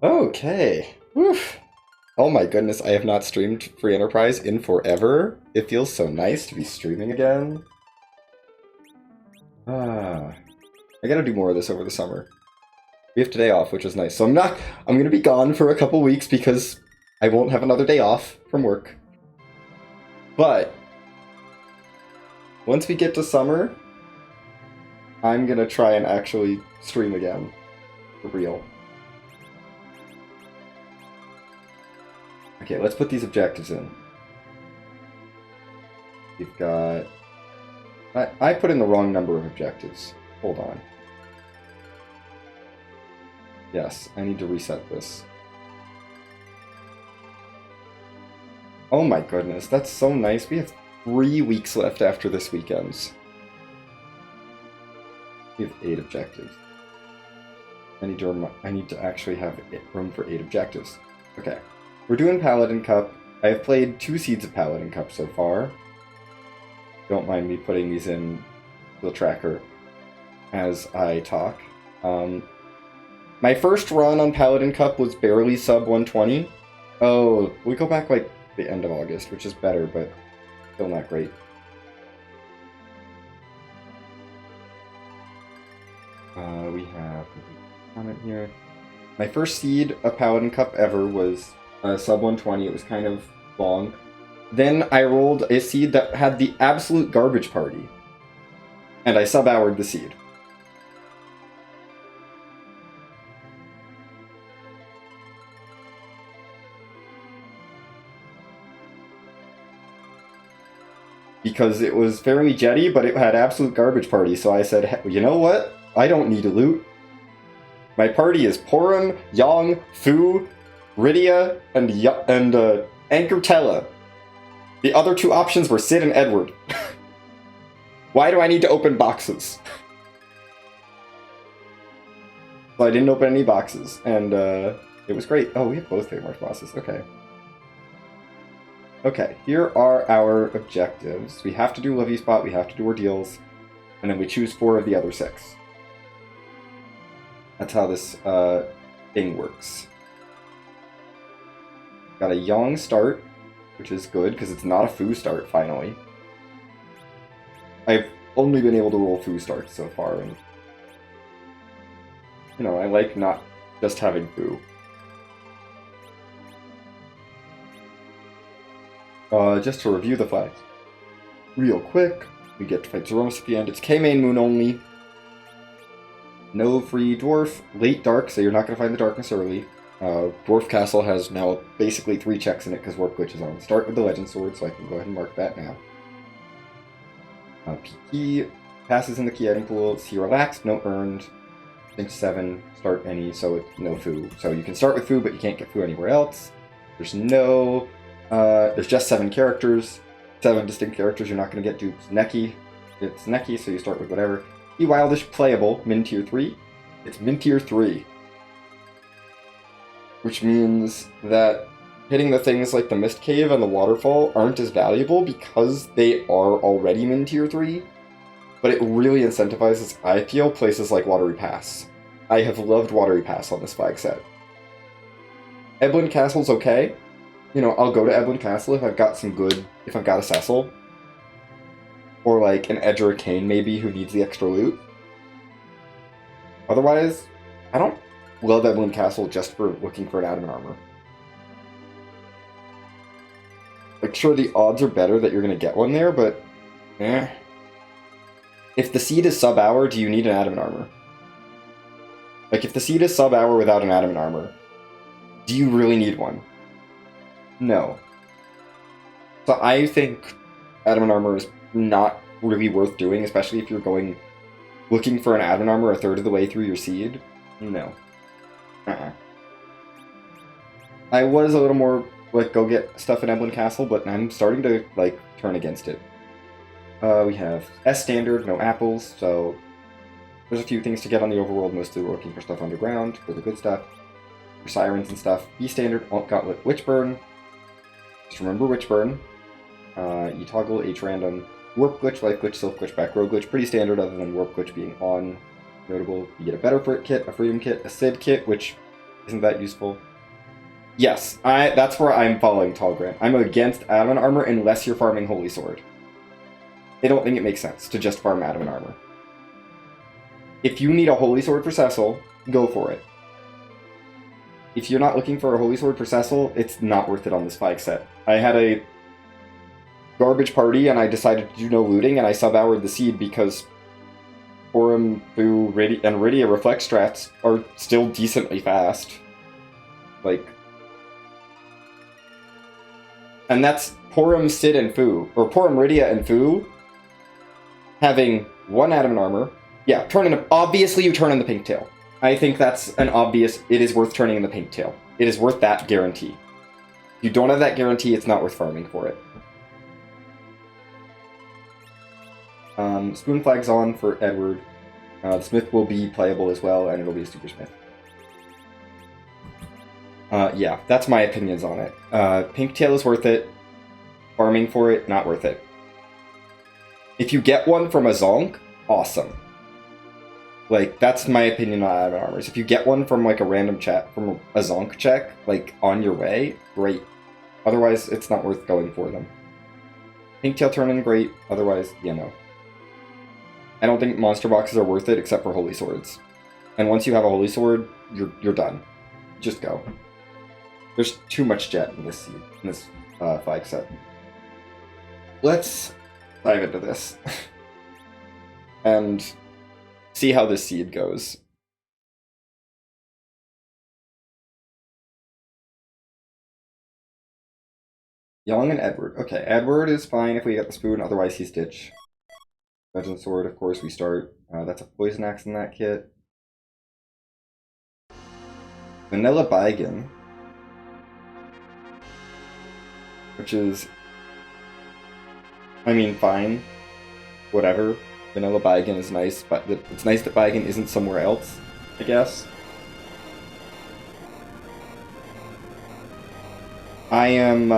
Okay. Woof. Oh my goodness, I have not streamed Free Enterprise in forever. It feels so nice to be streaming again. I gotta do more of this over the summer. We have today off, which is nice. So I'm gonna be gone for a couple weeks because I won't have another day off from work. But once we get to summer, I'm gonna try and actually stream again. For real. Okay, let's put these objectives in. We've got... I put in the wrong number of objectives. Hold on. Yes, I need to reset this. Oh my goodness, that's so nice. We have 3 weeks left after this weekend's. We have 8 objectives. I need to actually have room for 8 objectives. Okay. We're doing Paladin Cup. I have played 2 seeds of Paladin Cup so far. Don't mind me putting these in the tracker as I talk. My first run on Paladin Cup was barely sub 120. Oh, we go back like the end of August, which is better, but still not great. We have a comment here. My first seed of Paladin Cup ever was sub 120. It was kind of long. Then I rolled a seed that had the absolute garbage party. And I sub-houred the seed. Because it was fairly jetty, but it had absolute garbage party, so I said, you know what? I don't need to loot. My party is Porum, Yang, Fu, Rydia, and Ankertella. The other 2 options were Sid and Edward. Why do I need to open boxes? So I didn't open any boxes, and it was great. Oh, we have both trademark bosses. Okay. Okay, here are our objectives. We have to do Livy Spot, we have to do Ordeals, and then we choose 4 of the other 6. That's how this thing works. Got a Yang start, which is good, because it's not a Fu start, finally. I've only been able to roll Fu starts so far, and... you know, I like not just having Fu. Just to review the flags. Real quick, we get to fight Zeromus at the end. It's K-Main Moon only. No free Dwarf. Late Dark, so you're not going to find the Darkness early. Dwarf Castle has now basically 3 checks in it because Warp Glitch is on. Start with the Legend Sword, so I can go ahead and mark that now. P passes in the key item pool. C relaxed, no earned. Think 7, start any, so it's no Fu. So you can start with Fu, but you can't get Fu anywhere else. There's no... there's just 7 characters. 7 distinct characters you're not going to get dupes. Neki. It's Neki, so you start with whatever. E Wildish playable, min tier 3. It's min tier 3. Which means that hitting the things like the Mist Cave and the Waterfall aren't as valuable because they are already min tier 3. But it really incentivizes, I feel, places like Watery Pass. I have loved Watery Pass on this flag set. Eblin Castle's okay. You know, I'll go to Eblin Castle if I've got if I've got a Cecil. Or like an Edge or a Kane maybe who needs the extra loot. Otherwise, I don't love Eblin Castle just for looking for an adamant armor. Like, sure, the odds are better that you're going to get one there, but... eh. If the seed is sub-hour, do you need an adamant armor? Like, if the seed is sub-hour without an adamant armor, do you really need one? No. So I think adamant armor is not really worth doing, especially if you're looking for an adamant armor a third of the way through your seed. No. I was a little more, like, go get stuff in Eblin Castle, but I'm starting to, like, turn against it. We have S standard, no apples, so there's a few things to get on the overworld, mostly we're looking for stuff underground, for the good stuff, for sirens and stuff. B standard, Gauntlet, Witchburn. Just remember Witchburn. You toggle H random. Warp Glitch, Life Glitch, Silk Glitch, Back Row Glitch, pretty standard other than Warp Glitch being on. Notable, you get a Better Fit kit, a Freedom kit, a Sid kit, which Isn't that useful? Yes, that's where I'm following Talgran. I'm against Adamant Armor unless you're farming Holy Sword. I don't think it makes sense to just farm Adamant Armor. If you need a Holy Sword for Cecil, go for it. If you're not looking for a Holy Sword for Cecil, it's not worth it on this 5 set. I had a garbage party and I decided to do no looting and I sub-houred the seed because Porum, Boo, and Rydia Reflect strats are still decently fast. Like... And that's Porum, Sid, and Fu. Or Porum, Rydia, and Fu having 1 Adamant Armor. Yeah, obviously you turn in the Pink Tail. I think that's an obvious... It is worth turning in the Pink Tail. It is worth that guarantee. If you don't have that guarantee, it's not worth farming for it. Spoon Flag's on for Edward. The Smith will be playable as well, and it'll be a Super Smith. Yeah, that's my opinions on it. Pink Tail is worth it. Farming for it, not worth it. If you get one from a Zonk, awesome. Like, that's my opinion on Adamant Armors. If you get one from, like, a random chat, from a Zonk check, like, on your way, great. Otherwise, it's not worth going for them. Pink Tail turn in, great. Otherwise, yeah, no. I don't think monster boxes are worth it, except for Holy Swords. And once you have a Holy Sword, you're done. Just go. There's too much jet in this flag set. Let's dive into this. And see how this seed goes. Young and Edward. Okay, Edward is fine if we get the spoon, otherwise he's ditch. Legend Sword, of course, we start. That's a Poison Axe in that kit. Vanilla Baigan. Which is... I mean, fine. Whatever. Vanilla Baigan is nice, but it's nice that Baigan isn't somewhere else, I guess. I am,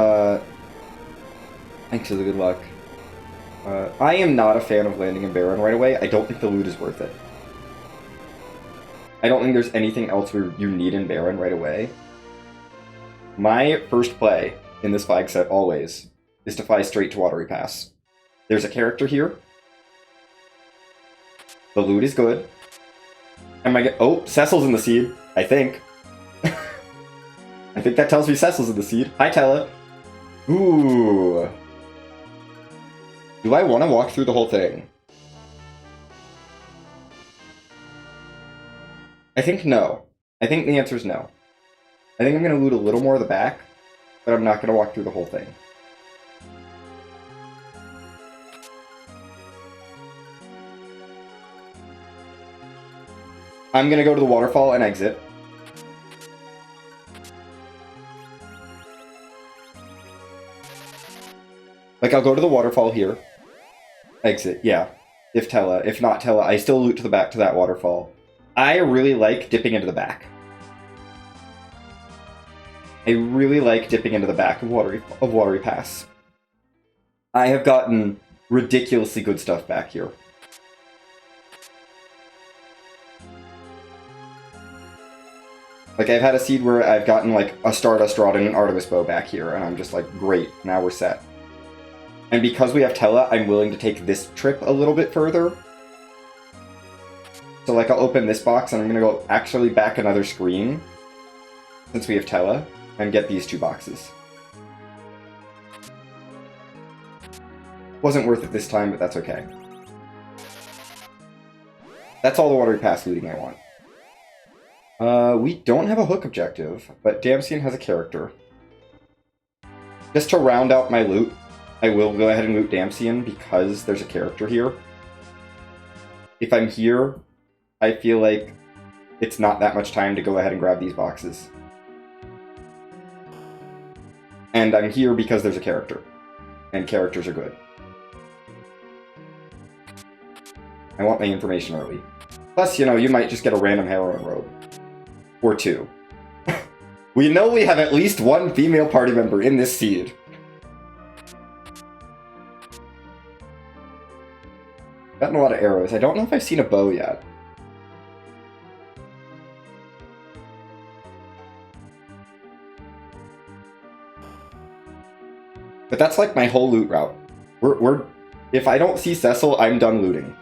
thanks for the good luck. I am not a fan of landing in Baron right away. I don't think the loot is worth it. I don't think there's anything else where you need in Baron right away. My first play in this flag set, always, is to fly straight to Watery Pass. There's a character here. The loot is good. Oh, Cecil's in the seed, I think. I think that tells me Cecil's in the seed. Hi, Tella. Ooh. Do I want to walk through the whole thing? I think no. I think the answer is no. I think I'm going to loot a little more of the back, but I'm not going to walk through the whole thing. I'm going to go to the waterfall and exit. Like, I'll go to the waterfall here. Exit, yeah. If Tella. If not Tella, I still loot to the back to that waterfall. I really like dipping into the back. I really like dipping into the back of Watery Pass. I have gotten ridiculously good stuff back here. Like, I've had a seed where I've gotten, like, a Stardust Rod and an Artemis Bow back here, and I'm just like, great, now we're set. And because we have Tella, I'm willing to take this trip a little bit further. So, like, I'll open this box, and I'm gonna go actually back another screen, since we have Tella, and get these 2 boxes. Wasn't worth it this time, but that's okay. That's all the Watery Pass looting I want. We don't have a hook objective, but Damsian has a character. Just to round out my loot, I will go ahead and loot Damsian because there's a character here. If I'm here, I feel like it's not that much time to go ahead and grab these boxes. And I'm here because there's a character. And characters are good. I want my information early. Plus, you know, you might just get a random heroine robe. Or 2. We know we have at least 1 female party member in this seed. Gotten a lot of arrows. I don't know if I've seen a bow yet. But that's like my whole loot route. If I don't see Cecil, I'm done looting.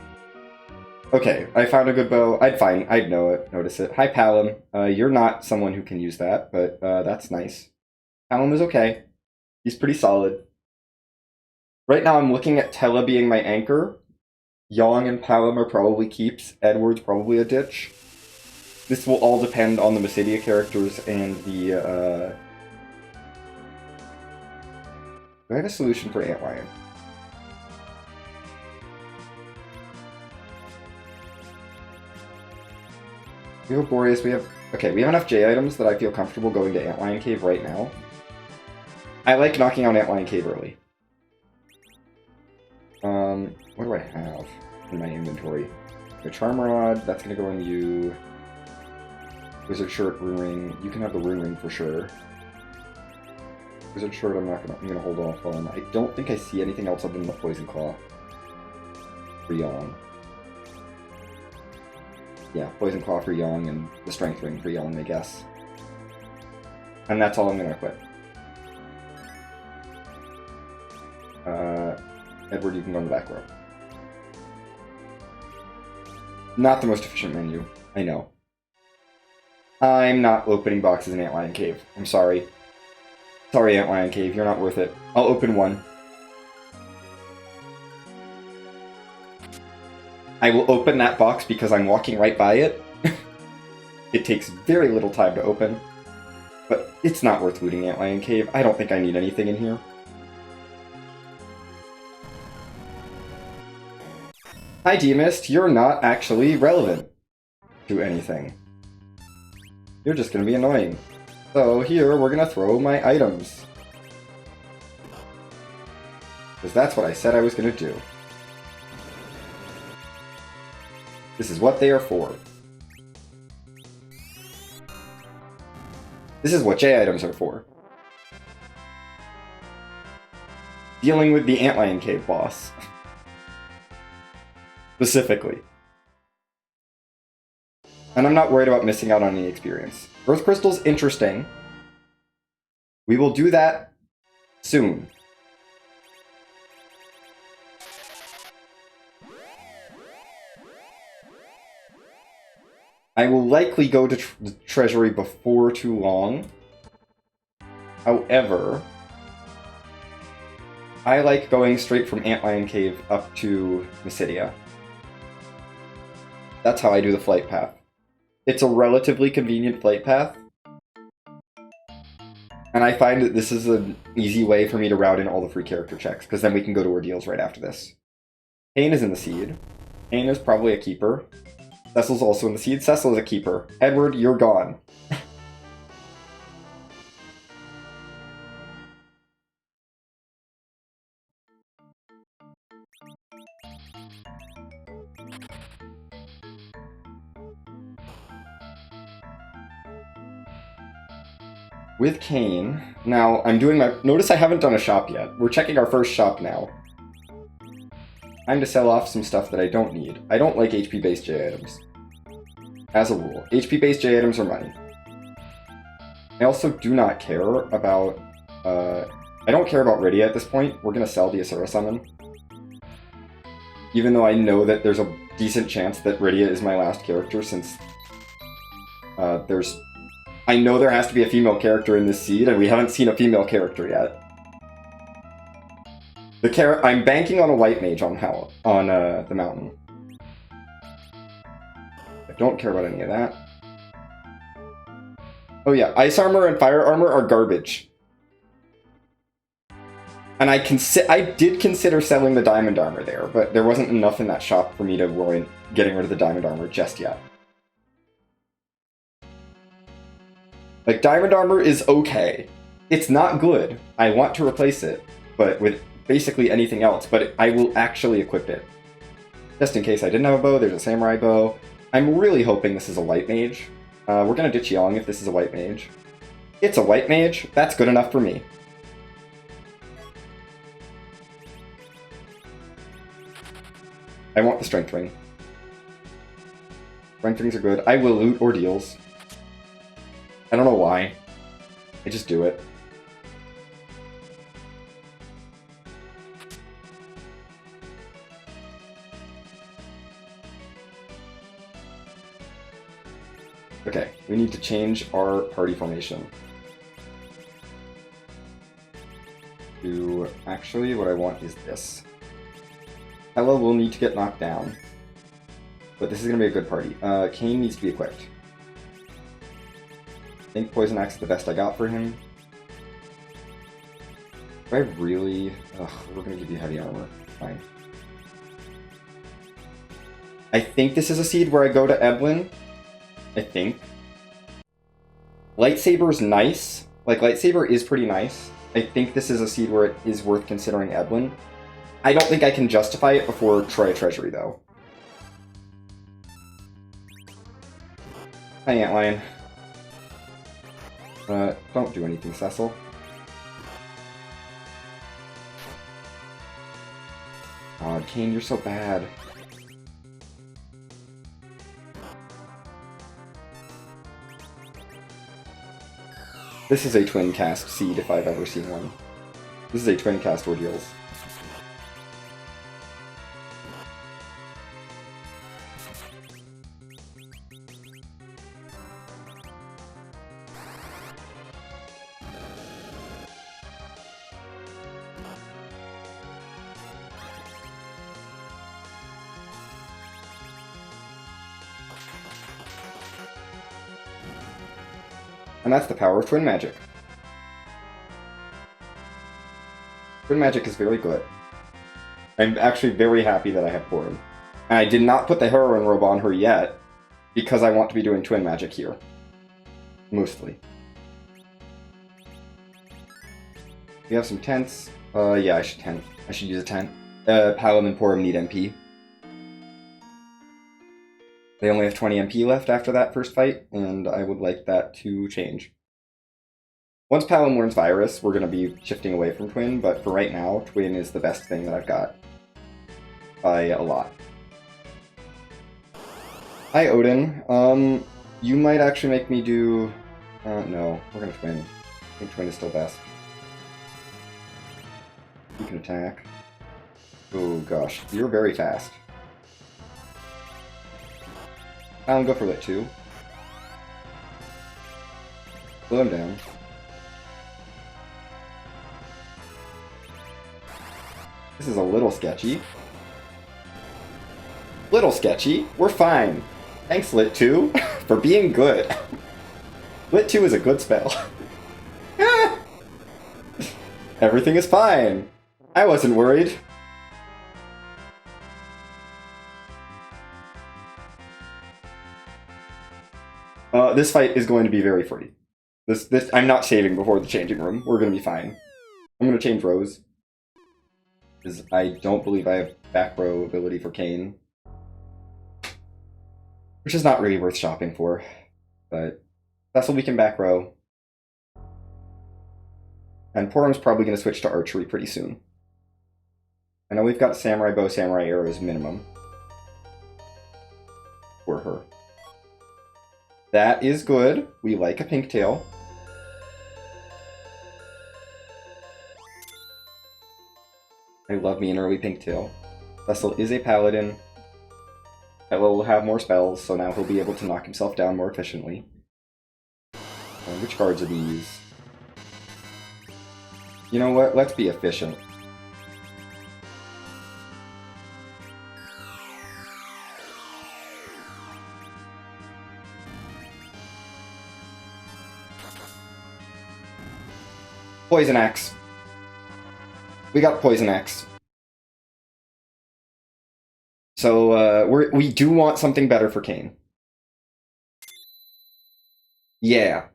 Okay, I found a good bow. I'd notice it. Hi, Palom. You're not someone who can use that, but that's nice. Palom is okay. He's pretty solid. Right now, I'm looking at Tella being my anchor. Yong and Palom are probably keeps. Edward's probably a ditch. This will all depend on the Mysidia characters and the, Do I have a solution for Antlion? We have Boreas, we have... Okay, we have enough J items that I feel comfortable going to Antlion Cave right now. I like knocking out Antlion Cave early. What do I have in my inventory? The Charm Rod, that's gonna go on you. Wizard Shirt, Rune Ring. You can have the Rune Ring for sure. Wizard Shirt, I'm gonna hold off on. I don't think I see anything else other than the Poison Claw for Yong. Yeah, Poison Claw for Yong and the Strength Ring for Yong, I guess. And that's all I'm gonna equip. Edward, you can go on the back row. Not the most efficient menu, I know. I'm not opening boxes in Antlion Cave. I'm sorry. Sorry, Antlion Cave, you're not worth it. I'll open one. I will open that box because I'm walking right by it. It takes very little time to open. But it's not worth looting Antlion Cave. I don't think I need anything in here. Hi, Demist. You're not actually relevant to anything. You're just gonna be annoying. So here, we're gonna throw my items. Because that's what I said I was gonna do. This is what they are for. This is what J items are for. Dealing with the Antlion Cave boss. Specifically. And I'm not worried about missing out on any experience. Earth Crystal's interesting. We will do that soon. I will likely go to the Treasury before too long. However, I like going straight from Antlion Cave up to Mysidia. That's how I do the flight path. It's a relatively convenient flight path. And I find that this is an easy way for me to route in all the free character checks, because then we can go to ordeals right after this. Kane is in the seed. Kane is probably a keeper. Cecil's also in the seed. Cecil is a keeper. Edward, you're gone. With Kane, now I'm doing my... Notice I haven't done a shop yet. We're checking our first shop now. Time to sell off some stuff that I don't need. I don't like HP-based J items. As a rule, HP-based J items are money. I also do not care about... I don't care about Rydia at this point. We're going to sell the Asura Summon. Even though I know that there's a decent chance that Rydia is my last character, since there's... I know there has to be a female character in this seed, and we haven't seen a female character yet. I'm banking on a white mage on the mountain. I don't care about any of that. Oh yeah, ice armor and fire armor are garbage. And I did consider selling the diamond armor there, but there wasn't enough in that shop for me to warrant getting rid of the diamond armor just yet. Like, diamond armor is okay. It's not good. I want to replace it, but with basically anything else, but I will actually equip it. Just in case I didn't have a bow, there's a samurai bow. I'm really hoping this is a white mage. We're gonna ditch Yong if this is a white mage. It's a white mage. That's good enough for me. I want the strength ring. Strength rings are good. I will loot ordeals. I don't know why. I just do it. Okay, we need to change our party formation. Actually, what I want is this. Ella will need to get knocked down. But this is going to be a good party. Kane needs to be equipped. I think Poison Axe is the best I got for him. Do I really... Ugh, we're going to give you heavy armor. Fine. I think this is a seed where I go to Eblin. I think. Lightsaber's nice. Like, Lightsaber is pretty nice. I think this is a seed where it is worth considering Eblin. I don't think I can justify it before Troy Treasury, though. Hi, Antlion. Don't do anything, Cecil. God, Kane, you're so bad. This is a twin cast seed if I've ever seen one. This is a twin cast ordeals. And that's the power of Twin Magic. Twin Magic is very good. I'm actually very happy that I have Porum. And I did not put the Heroine Robe on her yet, because I want to be doing Twin Magic here. Mostly. We have some tents. Yeah, I should tent. I should use a tent. Paladin and Porum need MP. They only have 20 MP left after that first fight, and I would like that to change. Once Paladin learns Virus, we're going to be shifting away from Twin, but for right now, Twin is the best thing that I've got. By a lot. Hi, Odin. You might actually make me do... no, we're going to Twin. I think Twin is still best. You can attack. Oh gosh, you're very fast. I'll go for Lit 2. Slow him down. This is a little sketchy. Little sketchy. We're fine. Thanks, Lit 2, for being good. Lit 2 is a good spell. Everything is fine. I wasn't worried. This fight is going to be very free. I'm not saving before the changing room. We're going to be fine. I'm going to change Rose. Because I don't believe I have back row ability for Kane. Which is not really worth shopping for. But Cecil we can back row. And Porum's probably going to switch to archery pretty soon. I know we've got Samurai Bow, Samurai Arrows minimum. For her. That is good. We like a pink tail. I love me an early pink tail. Cecil is a paladin. Ella will have more spells, so now he'll be able to knock himself down more efficiently. Which cards are these? You know what? Let's be efficient. Poison Axe. We got Poison Axe. So, we do want something better for Kane. Yeah.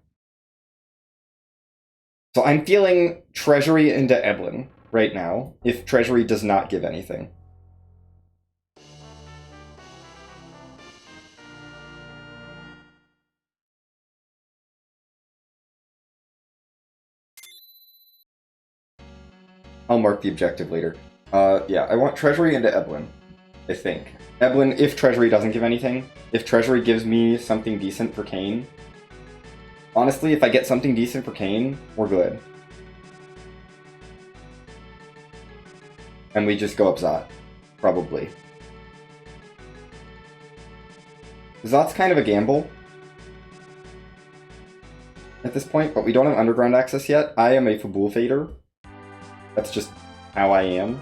So I'm feeling Treasury into Eblin right now, if Treasury does not give anything. I'll mark the objective later. Yeah, I want Treasury into Eblin, I think. Eblin, if Treasury doesn't give anything. If Treasury gives me something decent for Kane. Honestly, if I get something decent for Kane, we're good. And we just go up Zot. Probably. Zot's kind of a gamble. at this point, but we don't have underground access yet. I am a Fabul Fader. That's just how I am.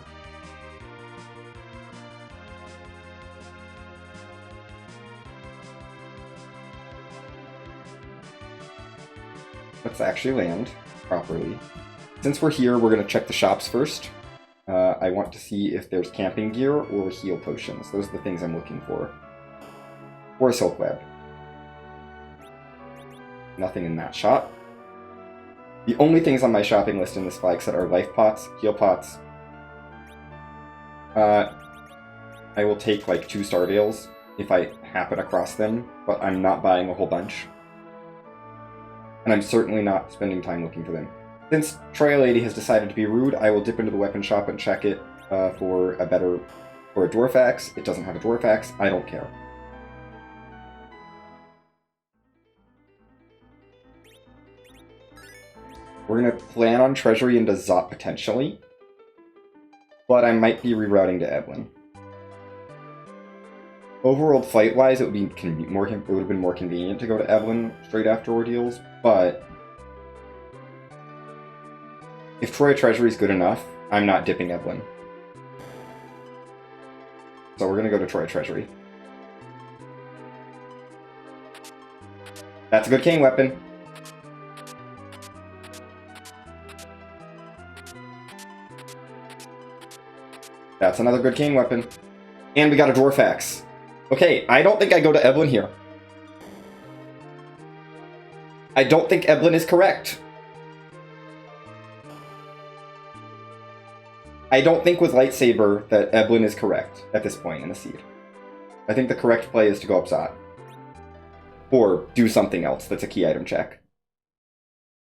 Let's actually land properly. Since we're here, we're going to check the shops first. I want to see if there's camping gear or heal potions. Those are the things I'm looking for. Or a silk web. Nothing in that shop. The only things on my shopping list in this flag set are life pots, heal pots. I will take like 2 Stardales if I happen across them, but I'm not buying a whole bunch. And I'm certainly not spending time looking for them. Since Troya Lady has decided to be rude, I will dip into the weapon shop and check it for a dwarf axe. It doesn't have a dwarf axe. I don't care. We're going to plan on Treasury into Zot potentially, but I might be rerouting to Eblin. Overworld flight-wise, it would have been more convenient to go to Eblin straight after Ordeals, but if Troya Treasury is good enough, I'm not dipping Eblin. So we're going to go to Troya Treasury. That's a good cane weapon. That's another good cane weapon. And we got a dwarf axe. Okay, I don't think I go to Eblin here. I don't think Eblin is correct. I don't think with Lightsaber that Eblin is correct at this point in the seed. I think the correct play is to go up Zot. Or do something else that's a key item check.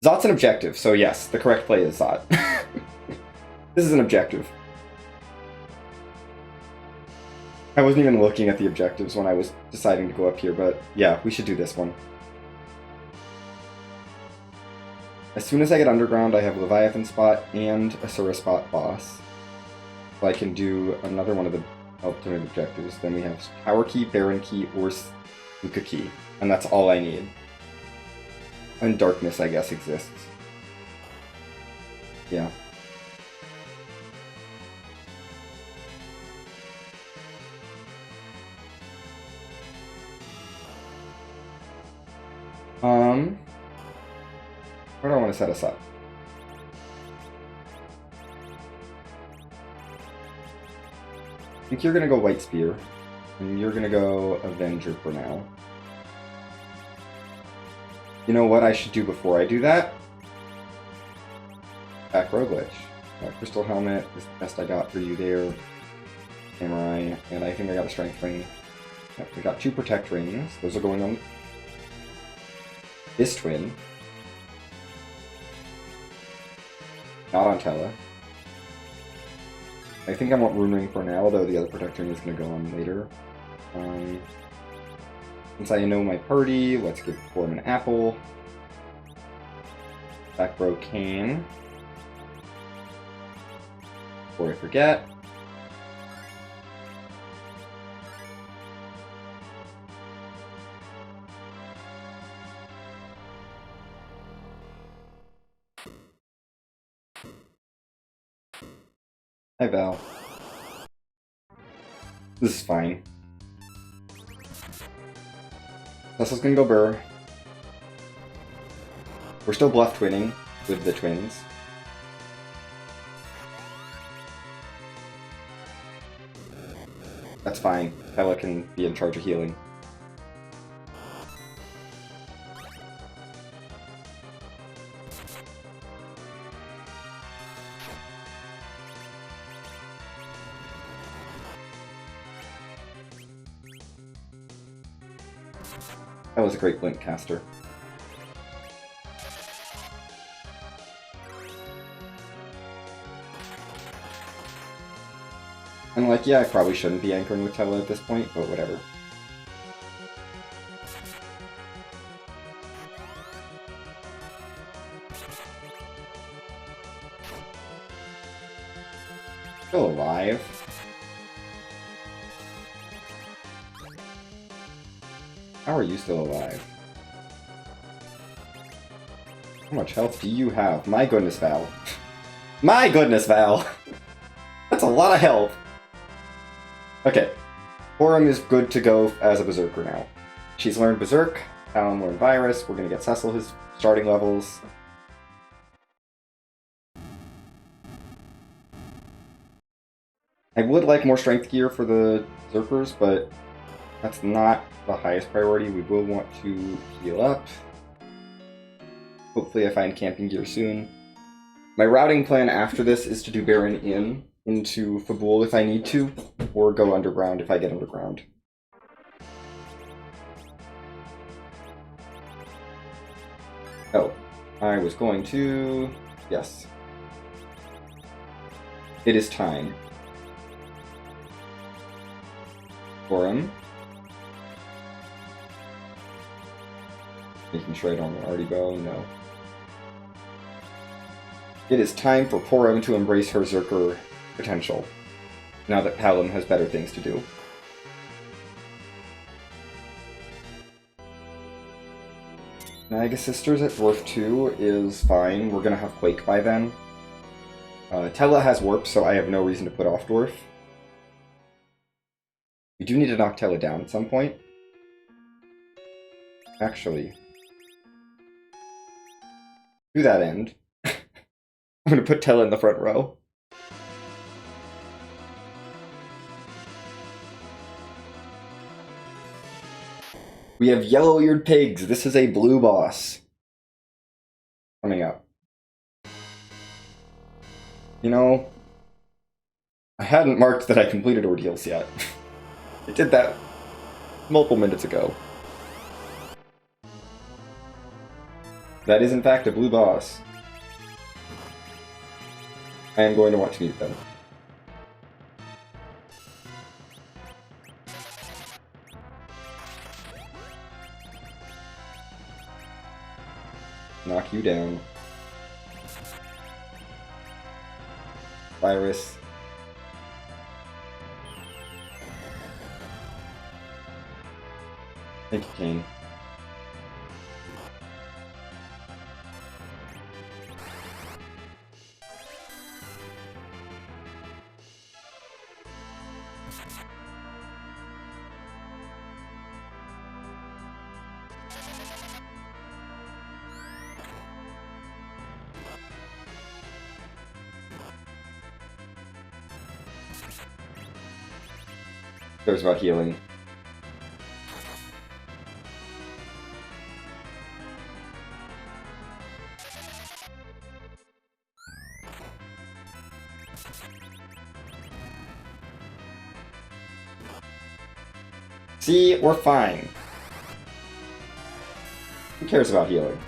Zot's an objective, so yes, the correct play is Zot. This is an objective. I wasn't even looking at the objectives when I was deciding to go up here, but yeah, we should do this one. As soon as I get underground, I have Leviathan spot and Asura spot boss. So I can do another one of the ultimate objectives. Then we have Tower Key, Baron Key, or Luca Key. And that's all I need. And Darkness, I guess, exists. Yeah. Where do I want to set us up? I think you're going to go White Spear, and you're going to go Avenger for now. You know what I should do before I do that? Back Row Glitch. Crystal Helmet is the best I got for you there. Samurai, and I think I got a Strength Ring. Yep, we got 2 Protect Rings. Those are going on this twin. Not on Tella. I think I want Rune Ring for now, although the other Protect Ring is going to go on later. Since I know my party, let's give Form an apple. Back Row Cane. Before I forget. Hi, Val. This is fine. Tesla's gonna go Burr. We're still bluff twinning with the twins. That's fine. Tella can be in charge of healing. That was a great blink caster. And like, yeah, I probably shouldn't be anchoring with Tella at this point, but whatever. Still alive. How are you still alive? How much health do you have? My goodness, Val. My goodness, Val! That's a lot of health! Okay. Porum is good to go as a Berserker now. She's learned Berserk. Alan learned Virus. We're gonna get Cecil his starting levels. I would like more strength gear for the Berserkers, but that's not the highest priority. We will want to heal up. Hopefully I find camping gear soon. My routing plan after this is to do Baron Inn into Fabul if I need to, or go underground if I get underground. Oh, I was going to... Yes. It is time. Porum. Making sure I don't have an arty bow, no. It is time for Porum to embrace her Berserker potential, now that Paladin has better things to do. Naga Sisters at Dwarf 2 is fine. We're gonna have Quake by then. Tella has Warp, so I have no reason to put off Dwarf. We do need to knock Tella down at some point. Actually, to that end, I'm gonna put Tella in the front row. We have yellow-eared pigs. This is a blue boss coming up. You know, I hadn't marked that I completed ordeals yet. I did that multiple minutes ago. That is in fact a blue boss. I am going to want to mute them. Knock you down. Virus. Thank you, Kane. Cares about healing. See, we're fine. Who cares about healing?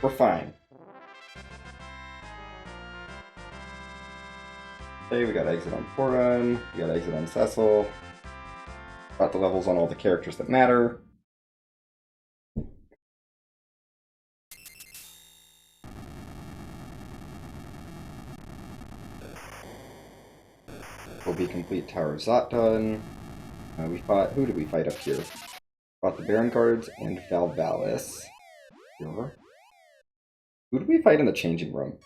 We're fine. Okay, we got exit on Porum, we got exit on Cecil. Got the levels on all the characters that matter. Will be complete Tower of Zot done. We fought, who did we fight up here? Fought the Baron Guards and Valvalis. Here. Who did we fight in the changing room?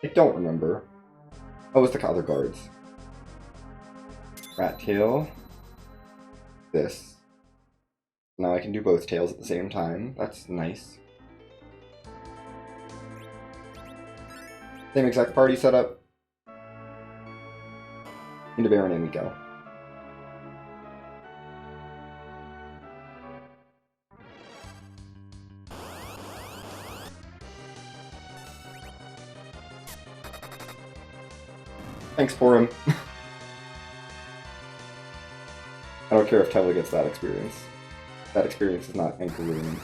I don't remember. Oh, it was the other guards. Rat Tail. This. Now I can do both tails at the same time. That's nice. Same exact party setup. Into Baron Inn we go. Thanks, Porum. I don't care if Tella gets that experience. That experience is not anchor-ruining.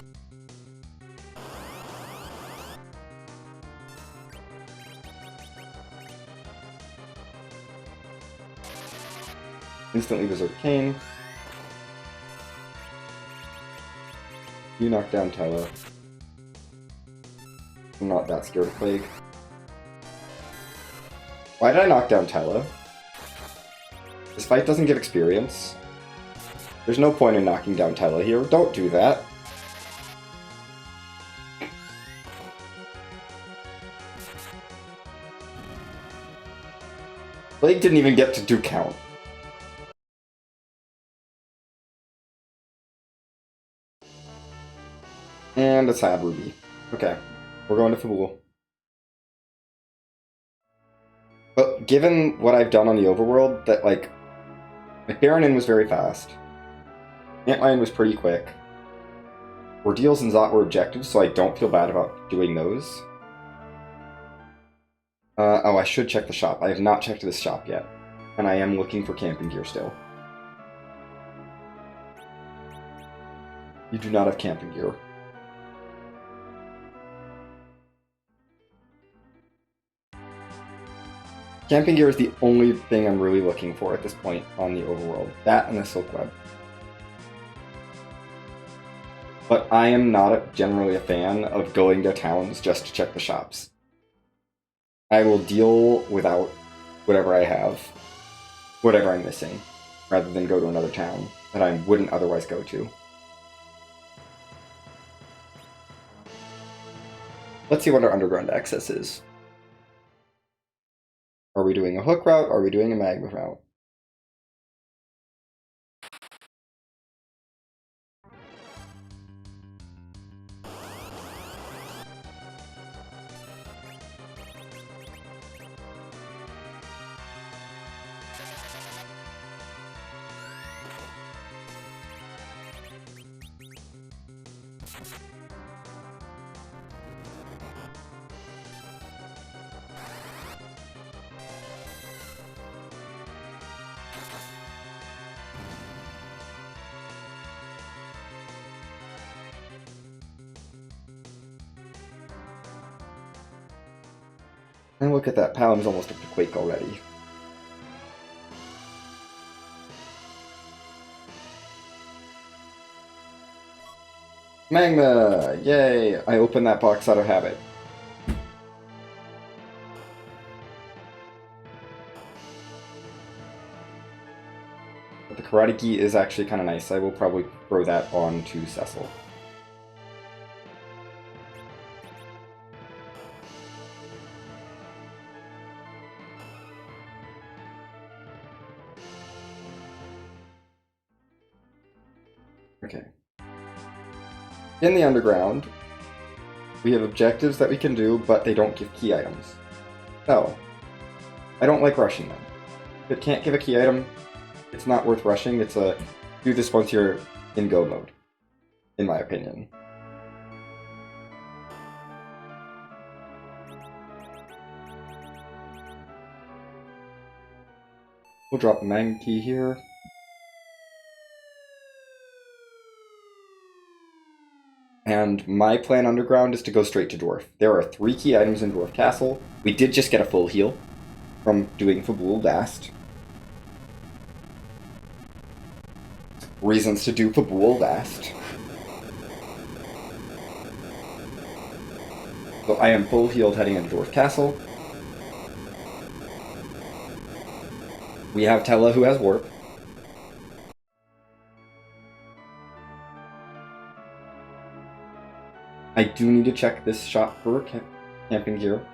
Instantly Berserk Kane. You knock down Tella. I'm not that scared of Plague. Why did I knock down Tella? This fight doesn't give experience. There's no point in knocking down Tella here. Don't do that. Blake didn't even get to do count. And a sad ruby. Okay, we're going to Fabul. But given what I've done on the overworld, that like Baronin was very fast. Antlion was pretty quick. Ordeals and Zot were objectives, so I don't feel bad about doing those. Oh, I should check the shop. I have not checked this shop yet. And I am looking for camping gear still. You do not have camping gear. Camping gear is the only thing I'm really looking for at this point on the overworld. That and the silk web. But I am not generally a fan of going to towns just to check the shops. I will deal without whatever I have, whatever I'm missing, rather than go to another town that I wouldn't otherwise go to. Let's see what our underground access is. Are we doing a hook route? Are we doing a magma route? And look at that, Paladin's almost up to Quake already. Magma! Yay! I opened that box out of habit. But the Karate Gi is actually kind of nice. I will probably throw that on to Cecil. Okay. In the underground, we have objectives that we can do, but they don't give key items. So, I don't like rushing them. If it can't give a key item, it's not worth rushing. It's a do this once you're in go mode, in my opinion. We'll drop a Magma Key here. And my plan underground is to go straight to Dwarf. There are 3 key items in Dwarf Castle. We did just get a full heal from doing Fabul last. Reasons to do Fabul last. So I am full healed heading into Dwarf Castle. We have Tella who has Warp. I do need to check this shop for camping gear.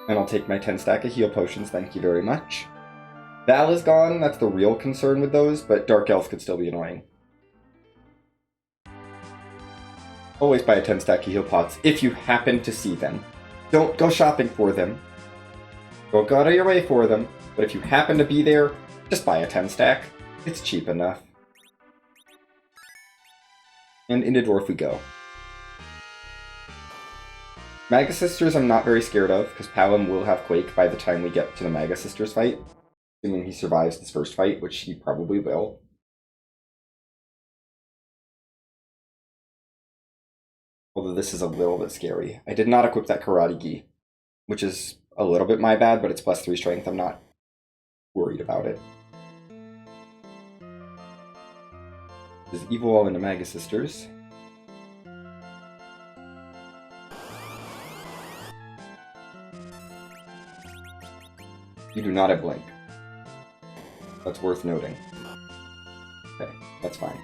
And I'll take my 10 stack of heal potions, thank you very much. Val is gone, that's the real concern with those, but Dark Elf could still be annoying. Always buy a 10 stack of heal pots if you happen to see them. Don't go shopping for them. Don't go out of your way for them, but if you happen to be there, just buy a 10 stack. It's cheap enough. And into Dwarf we go. Maga Sisters I'm not very scared of, because Paladin will have Quake by the time we get to the Maga Sisters fight. Assuming he survives this first fight, which he probably will. Although this is a little bit scary. I did not equip that Karate Gi, which is a little bit my bad, but it's +3 strength. I'm not worried about it. This is Evil Wall into Maga Sisters. You do not have Blink. That's worth noting. Okay, that's fine.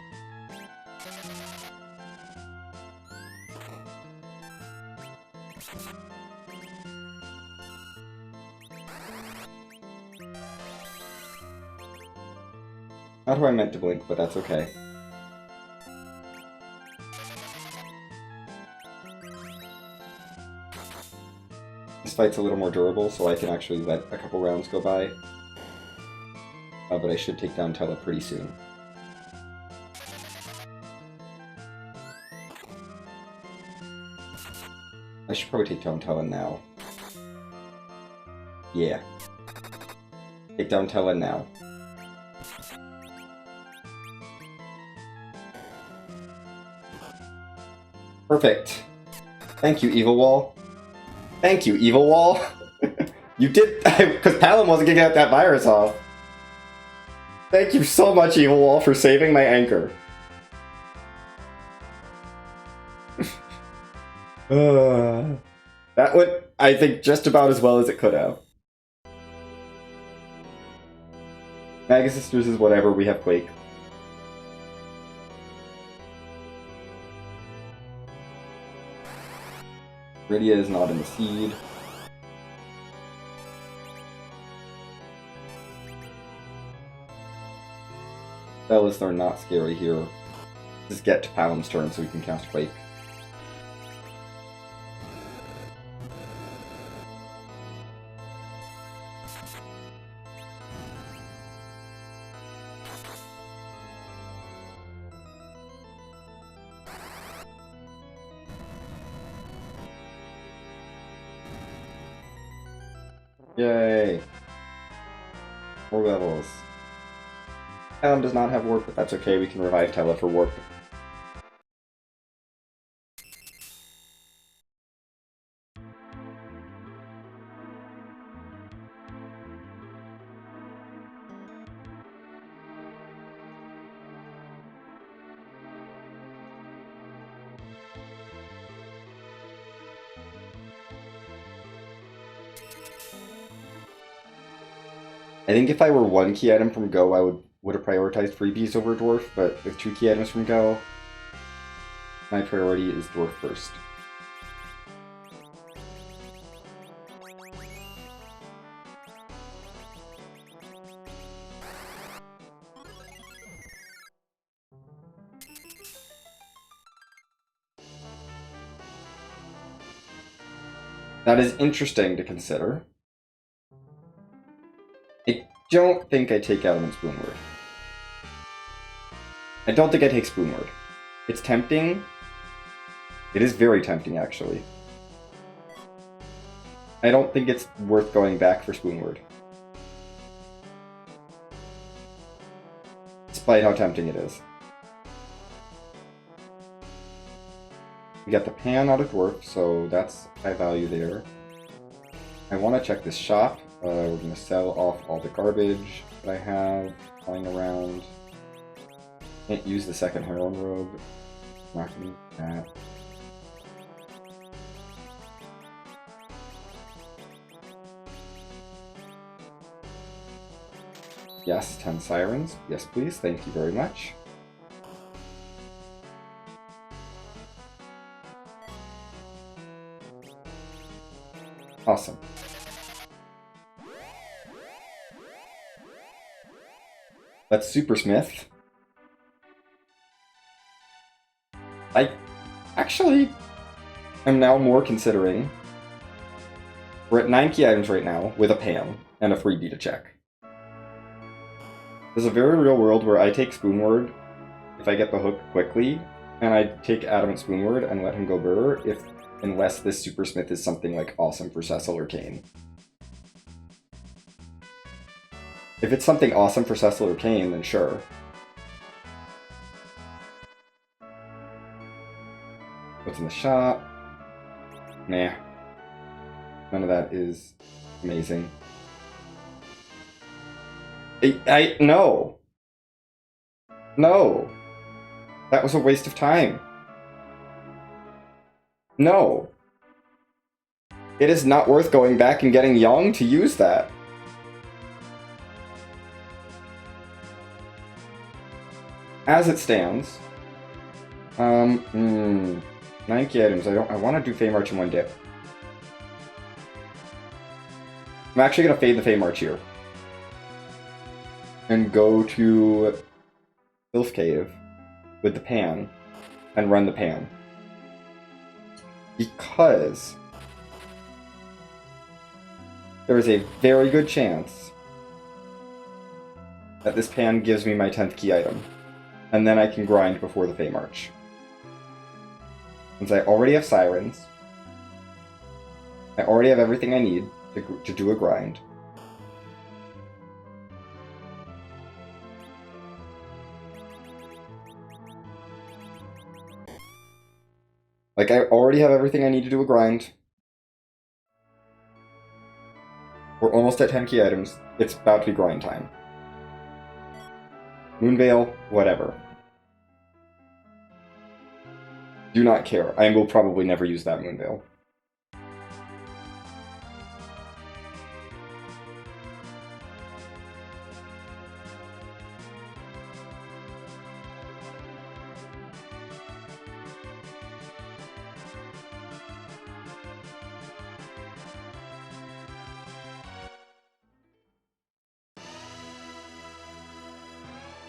Not who I meant to blink, but that's okay. This fight's a little more durable, so I can actually let a couple rounds go by. But I should take down Tella pretty soon. I should probably take down Tella now. Yeah. Take down Tella now. Perfect. Thank you, Evil Wall. Thank you, Evil Wall. You did, because Paladin wasn't gonna get that virus off. Thank you so much, Evil Wall, for saving my anchor. That went, I think, just about as well as it could have. Mega Sisters is whatever, we have Quake. Rydia is not in the seed. Bellas are not scary here. Just get to Paladin's turn so we can cast Quake. Yay! 4 levels. Paladin does not have warp, but that's okay, we can revive Tella for warp. I think if I were 1 key item from Go, I would have prioritized freebies over Dwarf, but with 2 key items from Go, my priority is Dwarf first. That is interesting to consider. I don't think I take Adamant Spoonword. I don't think I take Spoonword. It's tempting. It is very tempting, actually. I don't think it's worth going back for Spoonword. Despite how tempting it is. We got the pan out of Dwarf, so that's high value there. I want to check this shop. We're going to sell off all the garbage that I have lying around. Can't use the second heroin robe. Not going to use that. Yes, 10 sirens. Yes, please. Thank you very much. Awesome. Let's Supersmith. I actually am now more considering. We're at 9 key items right now with a pan and a freebie to check. There's a very real world where I take Spoonword if I get the hook quickly, and I take Adamant Spoonword and let him go burr unless this Supersmith is something like awesome for Cecil or Kane. If it's something awesome for Cecil or Kane, then sure. What's in the shop? Nah. None of that is amazing. No. No. That was a waste of time. No. It is not worth going back and getting young to use that. As it stands, 9 key items. I want to do Fey March in one dip. I'm actually gonna fade the Fey March here and go to Sylph Cave with the pan and run the pan. Because there is a very good chance that this pan gives me my 10th key item. And then I can grind before the Fey March. Since I already have Sirens, I already have everything I need to do a grind. Like, I already have everything I need to do a grind. We're almost at 10 key items. It's about to be grind time. Moonveil, whatever. Do not care. I will probably never use that Moonveil.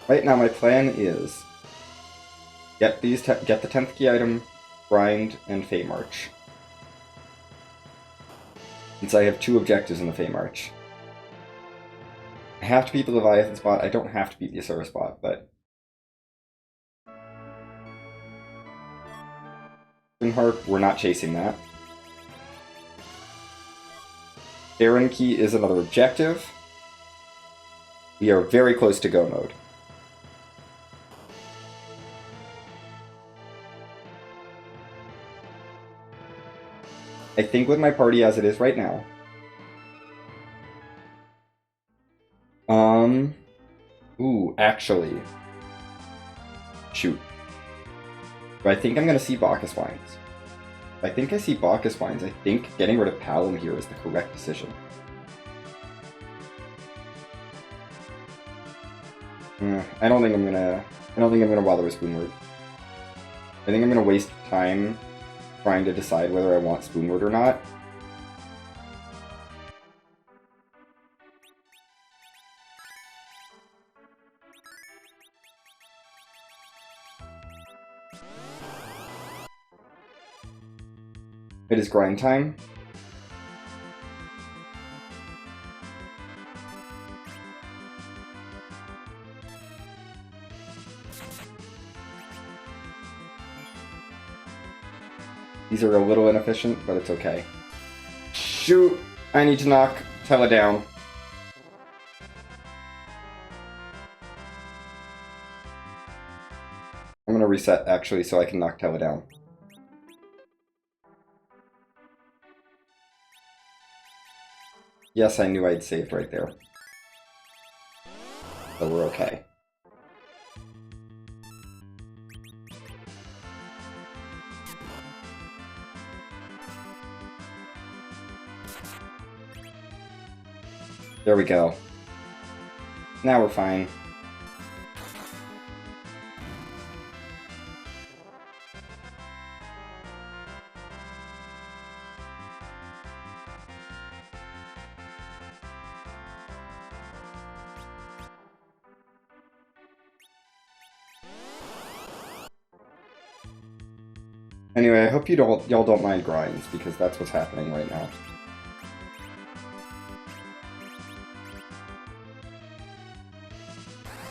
Right now, my plan is get the 10th key item, grind, and Fey March. Since I have 2 objectives in the Fey March. I have to beat the Leviathan spot. I don't have to beat the Asura spot, but Harp, we're not chasing that. Baron Key is another objective. We are very close to go mode. I think with my party as it is right now. Ooh, actually. Shoot. But I think I'm gonna see Bacchus Wines. If I think I see Bacchus Wines, I think getting rid of Paladin here is the correct decision. I don't think I'm gonna bother with Spoonwort. I think I'm gonna waste time trying to decide whether I want Spoonwort or not. It is grind time. These are a little inefficient, but it's okay. Shoot! I need to knock Tella down. I'm gonna reset, actually, so I can knock Tella down. Yes, I knew I'd saved right there. So we're okay. There we go. Now we're fine. Anyway, I hope y'all don't mind grinds, because that's what's happening right now.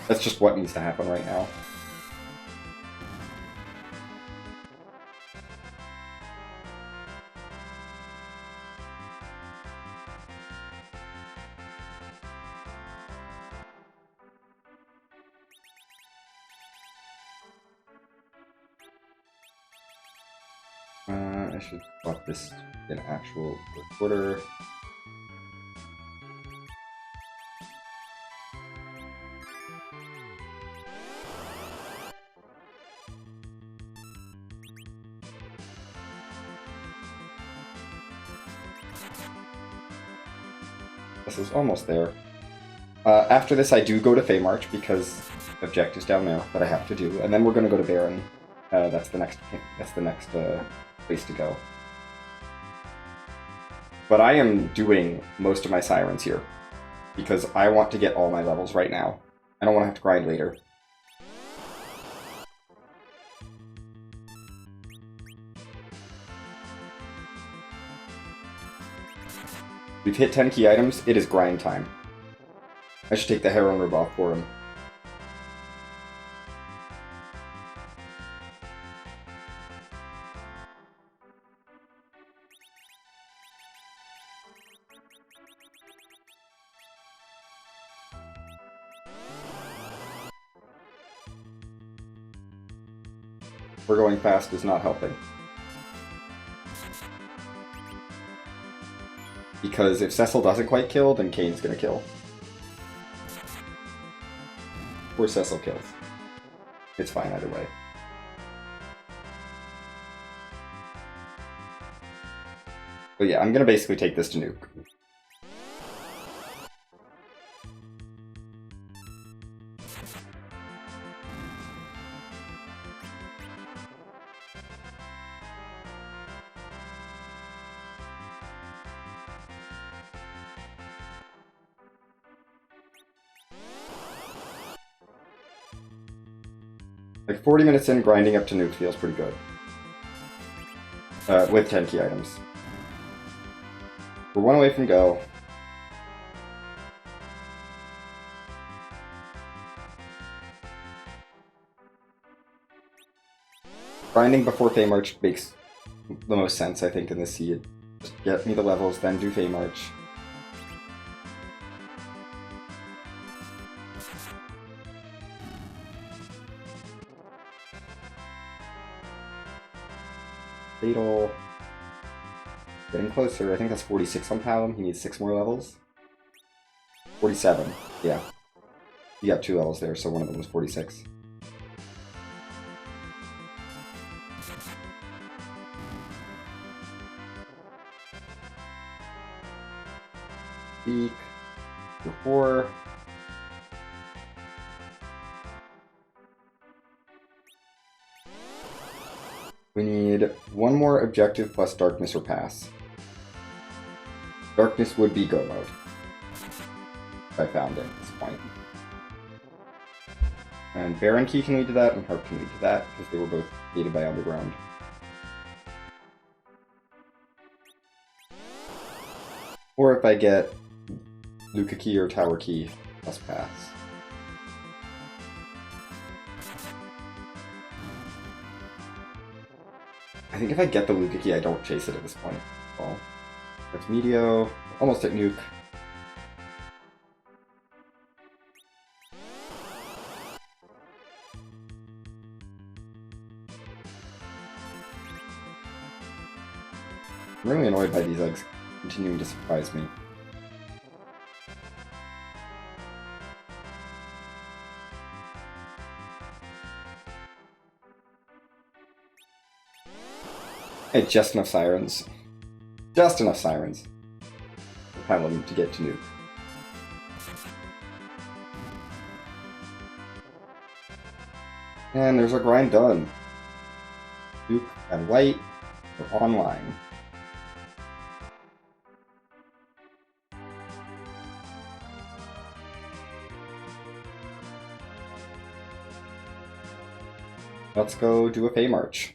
That's just what needs to happen right now. I should swap this in actual recorder. This is almost there. After this, I do go to Fey March because objectives down there that I have to do, and then we're going to go to Baron. That's the next place to go. But I am doing most of my Sirens here because I want to get all my levels right now. I don't want to have to grind later. We've hit 10 key items. It is grind time. I should take the heroin rib off for him. We're going fast is not helping. Because if Cecil doesn't quite kill, then Kane's gonna kill. Or Cecil kills. It's fine either way. But yeah, I'm gonna basically take this to nuke. Like 40 minutes in, grinding up to nuke feels pretty good. With 10 key items. We're one away from go. Grinding before Fey March makes the most sense, I think, in this seed. Just get me the levels, then do Fey March. Fatal. Getting closer. I think that's 46 on Paladin. He needs 6 more levels. 47. Yeah. You got 2 levels there, so one of them was 46. Peak. 4. We need one more objective plus darkness or pass. Darkness would be go mode. If I found it at this point. And Baron Key can lead to that, and Harp can lead to that, because they were both aided by Underground. Or if I get Luca Key or Tower Key plus pass. I think if I get the Luca Key, I don't chase it at this point. Well, that's Meteor, almost at nuke. I'm really annoyed by these eggs continuing to surprise me. I had just enough sirens. Just enough sirens for Paladin to get to nuke. And there's our grind done. Nuke and white are online. Let's go do a Fey March.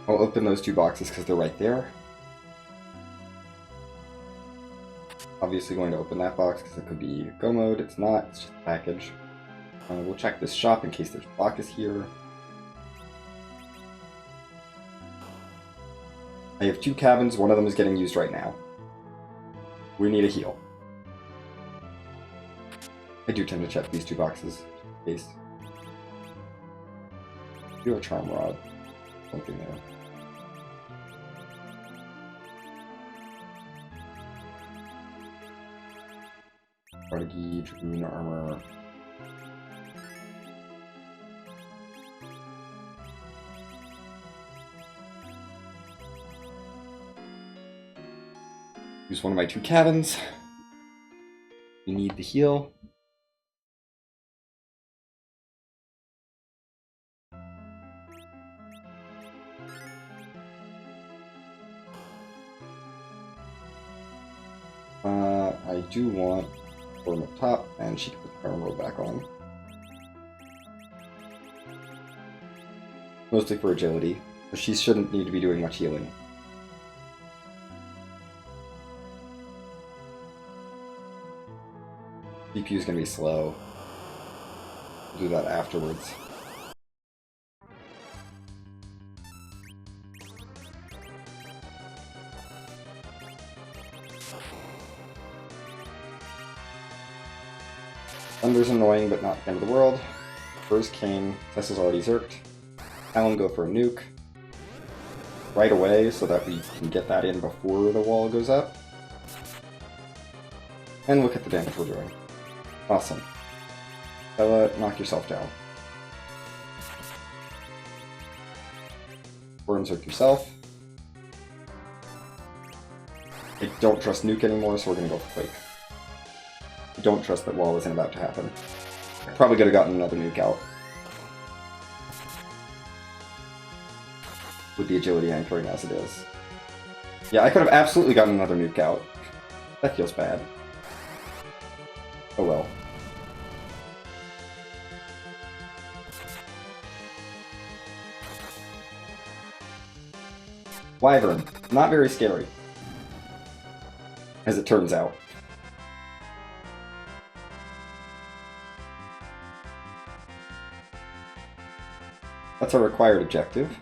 I'll open those 2 boxes because they're right there. Obviously going to open that box because it could be go mode. It's not, it's just a package. We'll check this shop in case there's blockers here. I have 2 cabins, one of them is getting used right now. We need a heal. I do tend to check these 2 boxes in case. Do have a charm rod. Something there. Prodigy, Dragoon armor. Use one of my 2 cabins. We need the heal. I do want Storm up top, and she can put the Power Roll back on. Mostly for agility, but she shouldn't need to be doing much healing. CPU is going to be slow. We'll do that afterwards. Thunder's annoying, but not the end of the world. First King, Tessa's already zerked. Alan go for a nuke. Right away, so that we can get that in before the wall goes up. And look at the damage we're doing. Awesome. Bella, knock yourself down. Burn zerk yourself. I don't trust nuke anymore, so we're gonna go for Quake. I don't trust that wall isn't about to happen. I probably could have gotten another nuke out. With the agility anchoring as it is. Yeah, I could have absolutely gotten another nuke out. That feels bad. Oh well. Wyvern. Not very scary. As it turns out. That's our required objective.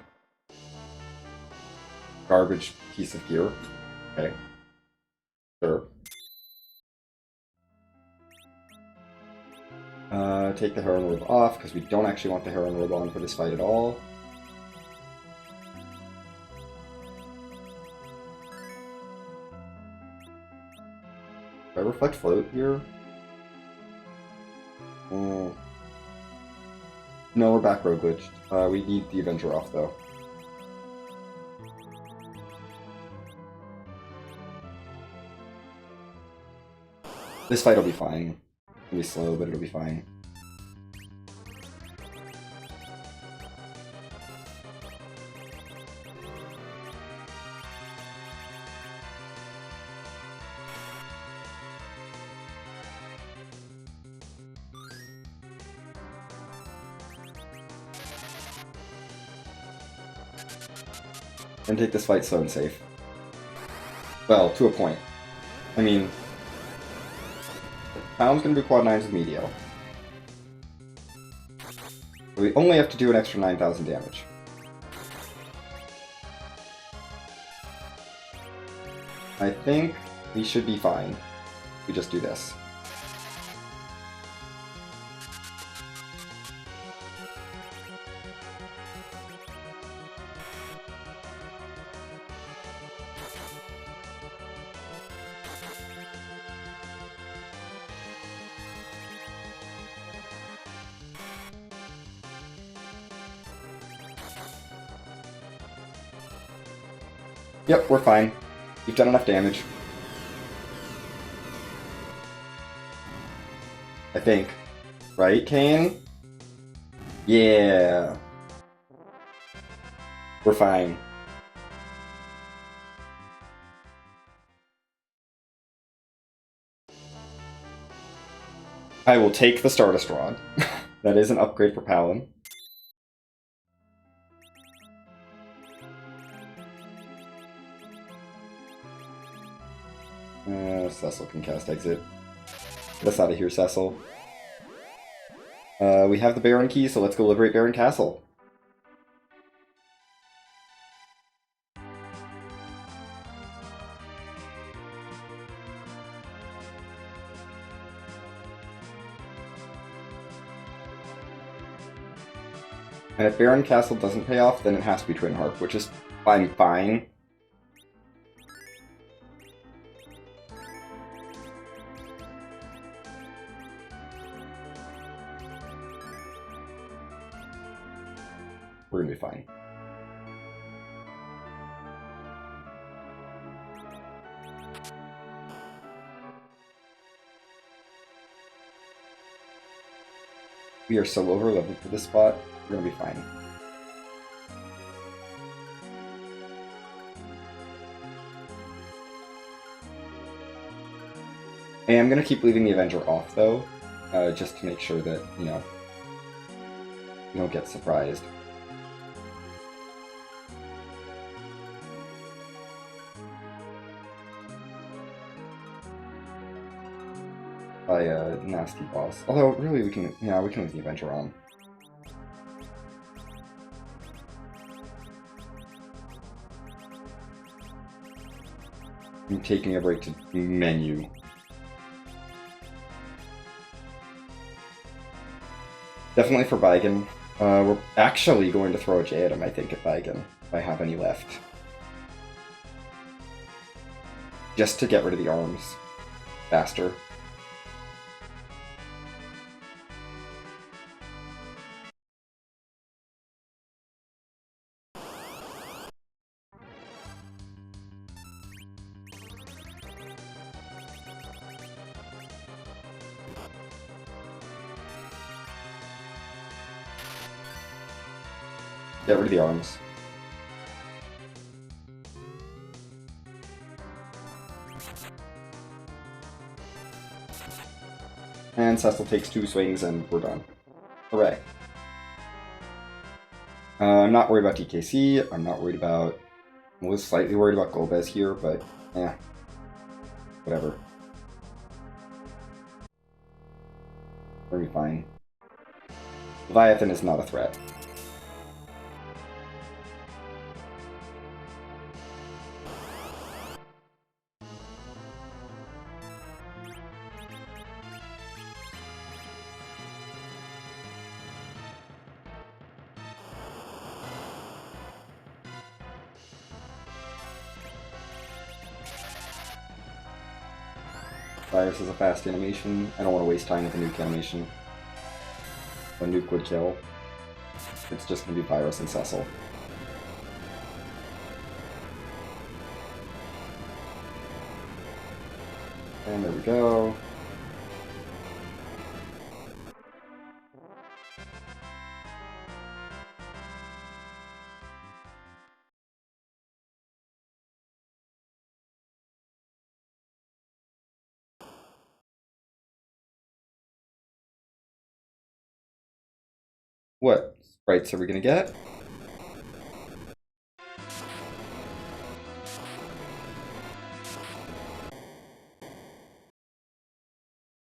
Garbage piece of gear. Okay. Sure. Take the Heron Orb off, because we don't actually want the Heron Orb on for this fight at all. Do I reflect float here? No, we're back row glitched. We need the Avenger off, though. This fight will be fine. It'll be slow, but it'll be fine. And take this fight slow and safe. Well, to a point. I mean, Pound's gonna do quad 9s with Meteor. We only have to do an extra 9,000 damage. I think we should be fine. We just do this. Yep, we're fine. You've done enough damage. I think. Right, Kane? Yeah. We're fine. I will take the Stardust Rod. That is an upgrade for Paladin. Cecil can cast Exit. Get us out of here, Cecil. We have the Baron Key, so let's go liberate Baron Castle. And if Baron Castle doesn't pay off, then it has to be Twin Harp, which is fine. We're gonna be fine. We are so over leveled for this spot, we're gonna be fine. I am going to keep leaving the Avenger off, though, just to make sure that, you know, you don't get surprised. By a nasty boss. Although, really, we can leave the Avenger on. I'm taking a break to menu. Definitely for Vigan. We're actually going to throw a J at him, I think, at Vigan, if I have any left. Just to get rid of the arms faster. Get rid of the arms. And Cecil takes 2 swings and we're done. Hooray. I'm not worried about DKC, I'm not worried about... I was slightly worried about Golbez here, but whatever. We're gonna be fine. Leviathan is not a threat. Virus is a fast animation. I don't want to waste time with a nuke animation. A nuke would kill. It's just going to be Virus and Cecil. And there we go. What sprites are we going to get?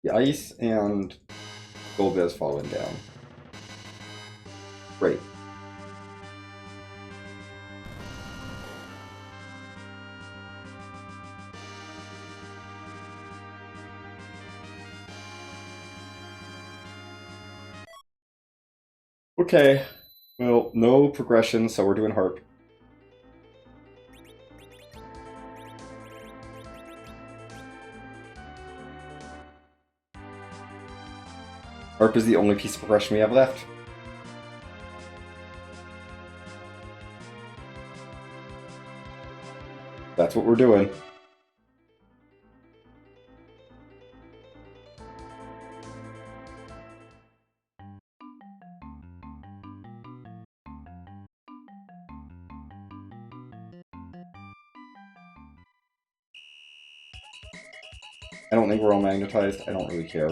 The ice and Golbez falling down. Great. Okay. Well, no progression, so we're doing Harp. Harp is the only piece of progression we have left. That's what we're doing. I don't think we're all magnetized. I don't really care.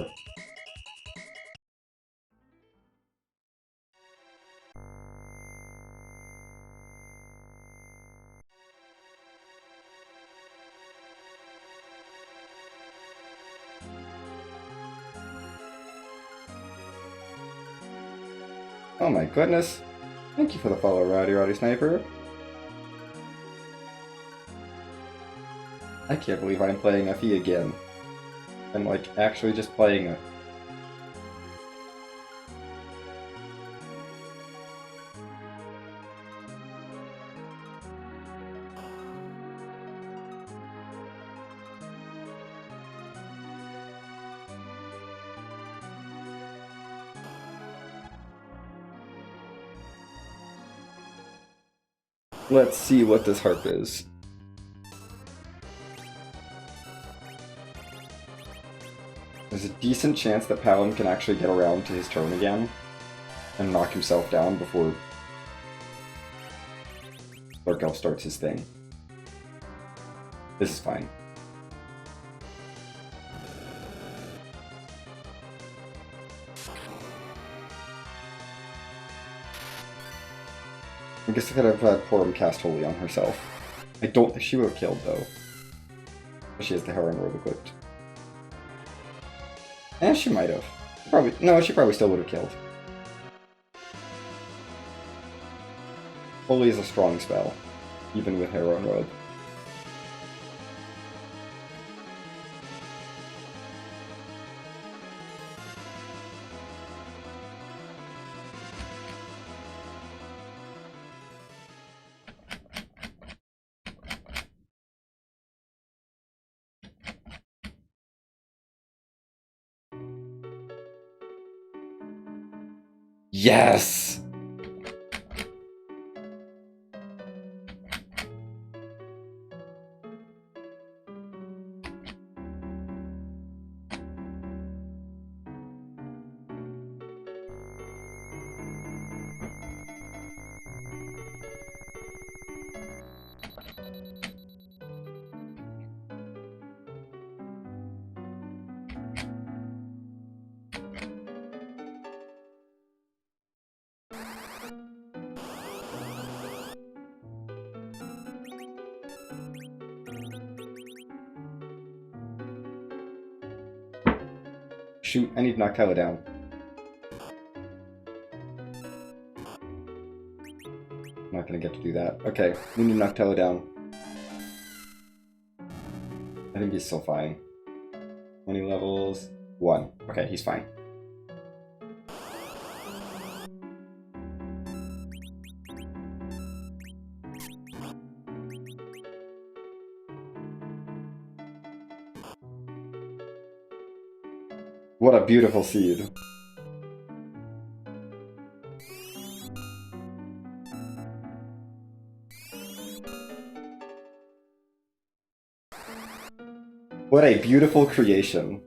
Oh my goodness. Thank you for the follow, Rowdy Sniper. I can't believe I'm playing FE again. I'm like actually just playing it. Let's see what this harp is. There's a decent chance that Paladin can actually get around to his turn again and knock himself down before Dark Elf starts his thing. This is fine. I guess I could have had Porum cast Holy on herself. I don't think she would have killed, though. She has the Heron Robe equipped. Eh, she might have. Probably. No, she probably still would have killed. Holy is a strong spell, even with Heron Robe. Yes! Shoot, I need to knock Tyler down. I'm not gonna get to do that. Okay, we need to knock Tyler down. I think he's still fine. 20 levels. 1. Okay, he's fine. What a beautiful seed. What a beautiful creation.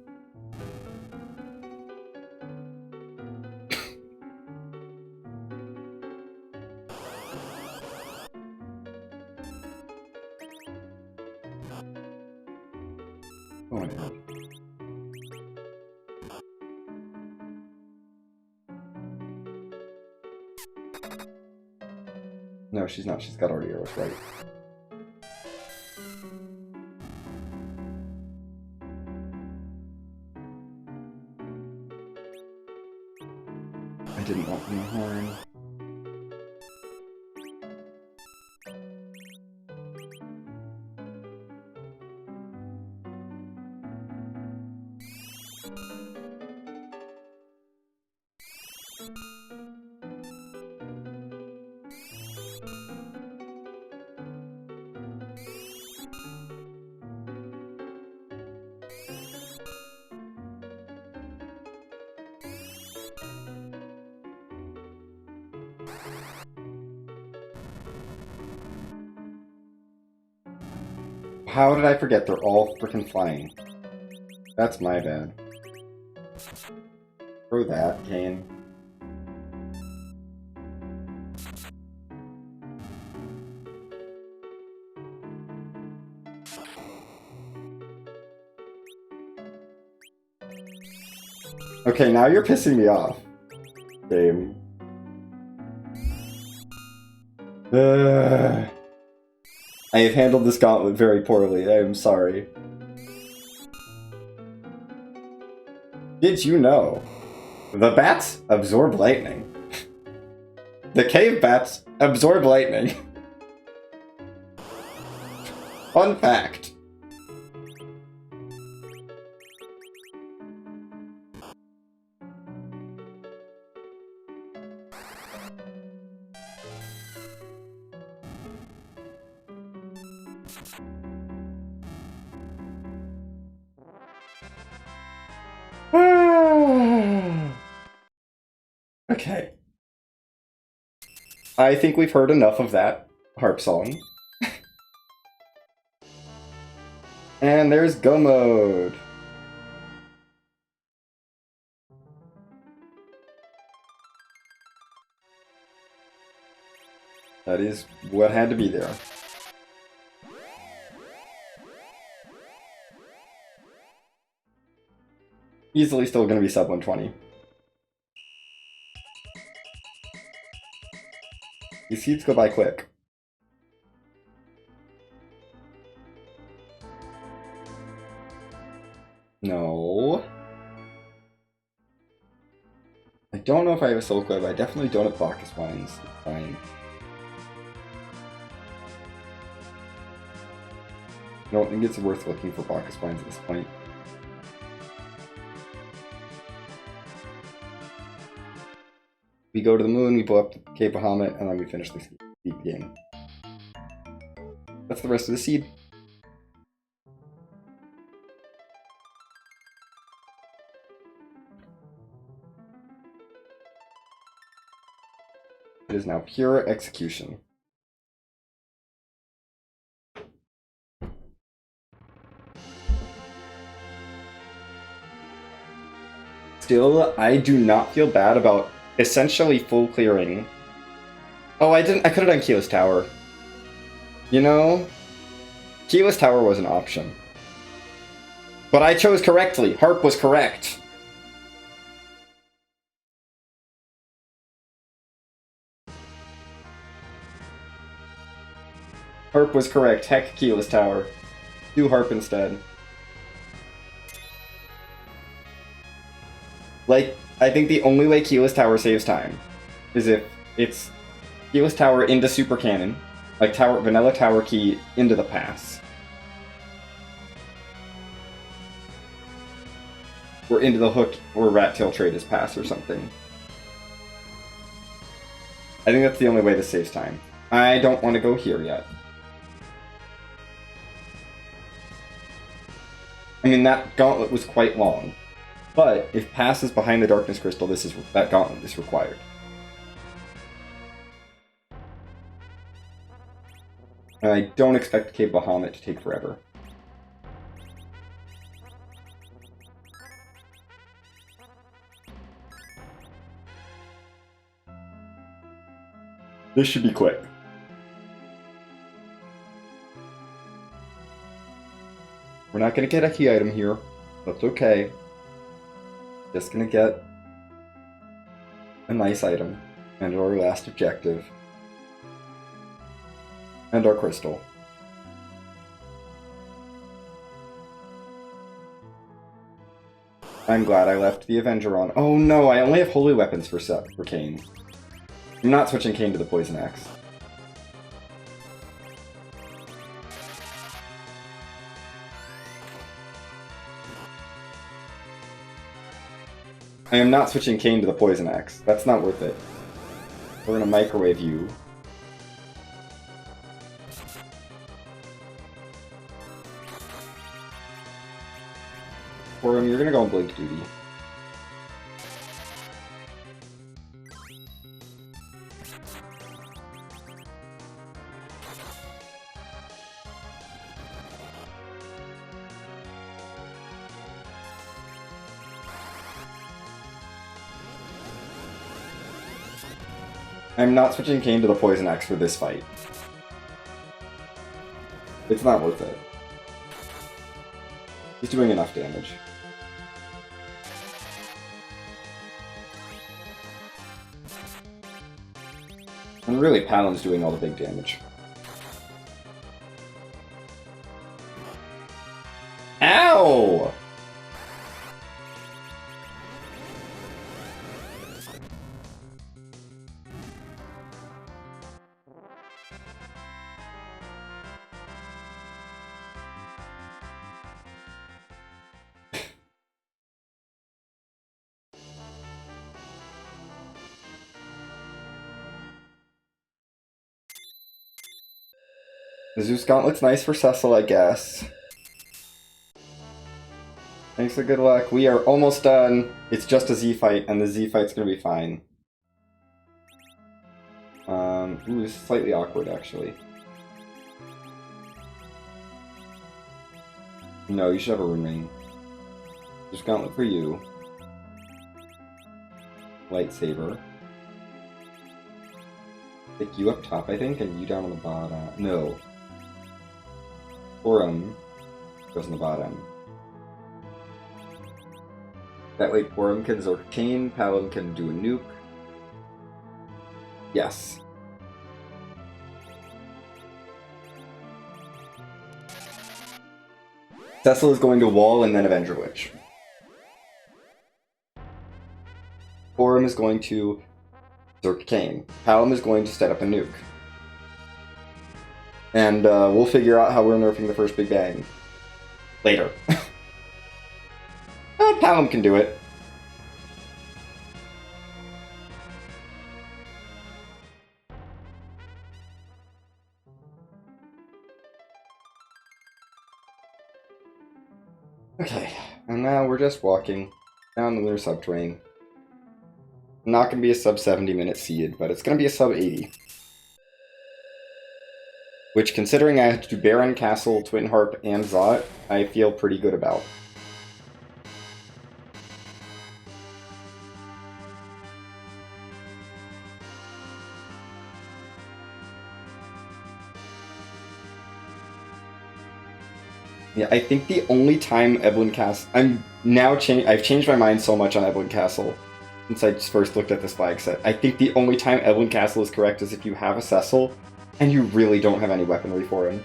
Oh my god. No, she's not. She's got already arrows, right? I didn't want the horn. How did I forget they're all freaking flying? That's my bad. Throw that, Kane. Okay, now you're pissing me off. Game. I have handled this gauntlet very poorly. I am sorry. Did you know? The bats absorb lightning. The cave bats absorb lightning. Fun fact. Okay. I think we've heard enough of that harp song. And there's go mode. That is what had to be there. Easily still gonna be sub 120. These seeds go by quick. No. I don't know if I have a Soul Coin, but I definitely don't have Bacchus Wines. It's fine. I don't think it's worth looking for Bacchus Wines at this point. We go to the moon, we blow up Cape Bahamut, and then we finish the game. That's the rest of the seed. It is now pure execution. Still, I do not feel bad about essentially full clearing. Oh, I could have done Keyless Tower. You know, Keyless Tower was an option. But I chose correctly. Harp was correct. Harp was correct. Heck, Keyless Tower. Do Harp instead. Like, I think the only way Keyless Tower saves time is if it's Keyless Tower into Super Cannon, like Vanilla Tower Key into the pass. Or into the hook or Rat Tail Trade as pass or something. I think that's the only way this saves time. I don't want to go here yet. I mean, that gauntlet was quite long. But if pass is behind the Darkness Crystal, that gauntlet is required. And I don't expect Cape Bahamut to take forever. This should be quick. We're not going to get a key item here. That's okay. Just going to get a nice item. And our last objective. And our crystal. I'm glad I left the Avenger on. Oh no, I only have holy weapons for Kain. I'm not switching Kain to the Poison Axe. I am not switching Kain to the Poison Axe. That's not worth it. We're gonna microwave you. Or you're gonna go on Blink Duty. I'm not switching Kain to the Poison Axe for this fight. It's not worth it. He's doing enough damage. And really, Paladin's doing all the big damage. Ow! The Zeus Gauntlet's nice for Cecil, I guess. Thanks for good luck. We are almost done. It's just a Z fight, and the Z fight's gonna be fine. Ooh, this is slightly awkward, actually. No, you should have a Rune Ring. Zeus Gauntlet for you. Lightsaber. Pick you up top, I think, and you down on the bottom. No. Porum goes on the bottom. That way Porum can Zork Chain, Paladin can do a nuke. Yes. Cecil is going to Wall and then Avenger Witch. Forum is going to Zerk Kane. Palom is going to set up a nuke. And we'll figure out how we're nerfing the first Big Bang later. Palom can do it. Okay, and now we're just walking down the Lunar Subterrane. Not going to be a sub 70-minute seed, but it's going to be a sub 80. Which, considering I had to do Baron, Castle, Twin Harp, and Zot, I feel pretty good about. Yeah, I think the only time Evelyn Castle... I've changed my mind so much on Evelyn Castle since I first looked at this flag set. I think the only time Evelyn Castle is correct is if you have a Cecil and you really don't have any weaponry for him.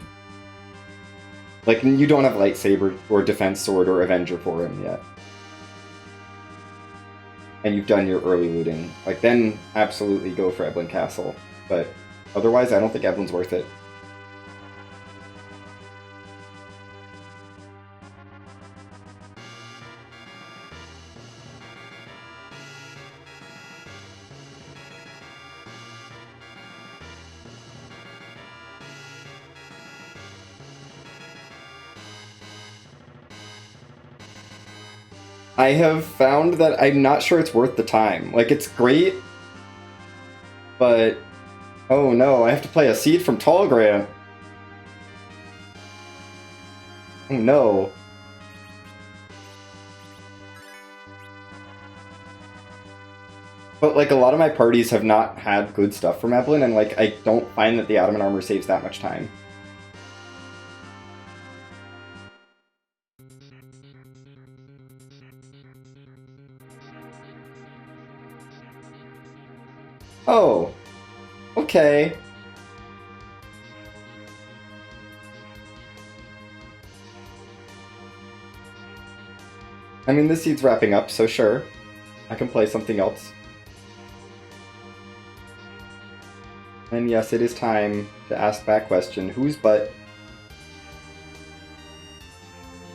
Like, you don't have Lightsaber or Defense Sword or Avenger for him yet. And you've done your early looting. Like, then absolutely go for Evelyn Castle. But otherwise, I don't think Evelyn's worth it. I have found that I'm not sure it's worth the time. Like, it's great, but... Oh no, I have to play a seed from Tallgrant. Oh no. But, like, a lot of my parties have not had good stuff from Evelyn, and, like, I don't find that the Adamant Armor saves that much time. Oh, okay. I mean, this seed's wrapping up, so sure. I can play something else. And yes, it is time to ask that question. Whose butt?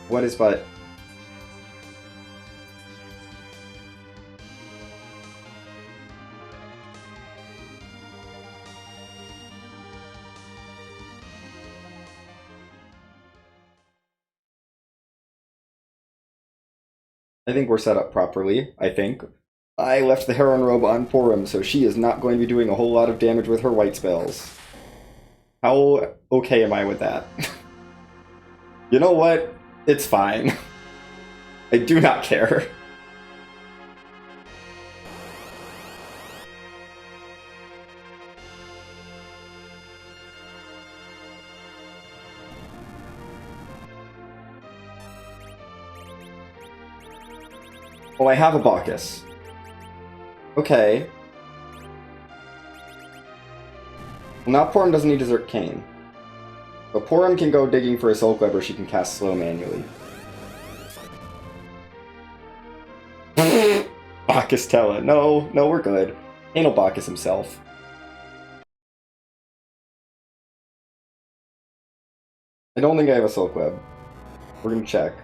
What is butt? I think we're set up properly, I think. I left the Heron Robe on Forum, so she is not going to be doing a whole lot of damage with her white spells. How okay am I with that? You know what? It's fine. I do not care. Oh, I have a Bacchus. Okay. Well, now Porum doesn't need his Arcane. But Porum can go digging for a Soul Web, or she can cast Slow manually. Bacchus Tella. No, we're good. Anal Bacchus himself. I don't think I have a Silk Web. We're gonna check.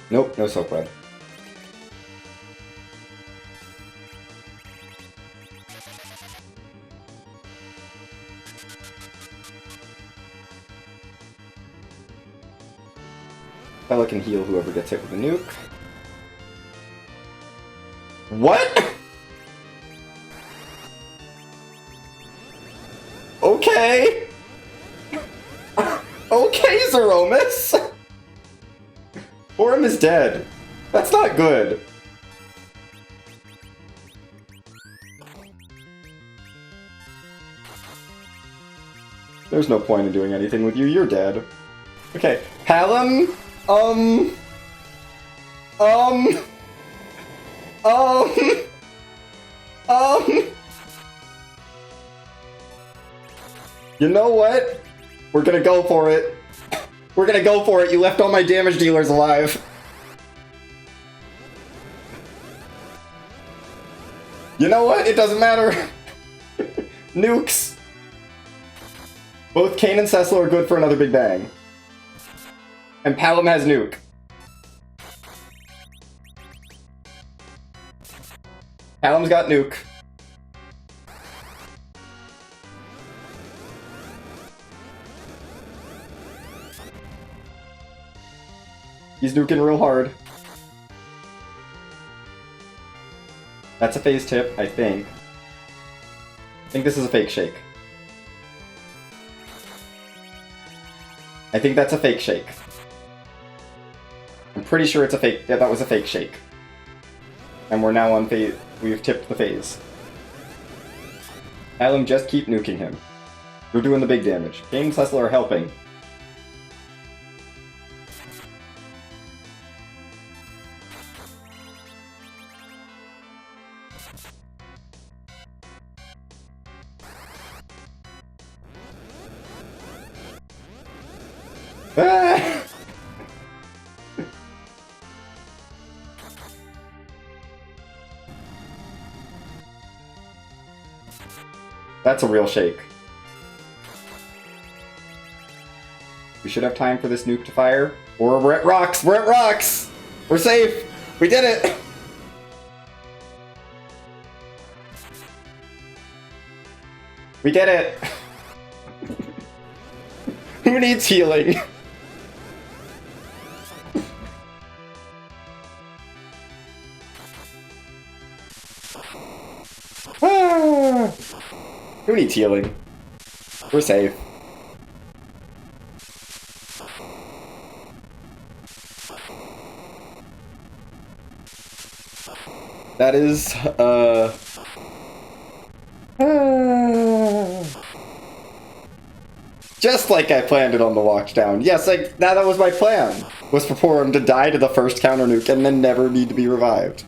Nope, no Silk Web. Bella can heal whoever gets hit with a nuke. What? Okay. Okay, Zeromus. Porum is dead. That's not good. There's no point in doing anything with you. You're dead. Okay, Palom. You know what? We're gonna go for it. We're gonna go for it. You left all my damage dealers alive. You know what? It doesn't matter. Nukes. Both Kane and Cecil are good for another Big Bang. And Paladin has nuke. Paladin's got nuke. He's nuking real hard. That's a phase tip, I think. I think this is a fake shake. I think that's a fake shake. I'm pretty sure it's a fake. Yeah, that was a fake shake. And we're now on phase. We've tipped the phase. Alum, just keep nuking him. We're doing the big damage. Kane and Cecil are helping. Ah! That's a real shake. We should have time for this nuke to fire. Or we're at rocks! We're at rocks! We're safe! We did it! We did it! Who needs healing? Ah! Who needs healing? We're safe. That is, just like I planned it on the walk down. Yes, that was my plan. Was for him to die to the first counter nuke and then never need to be revived.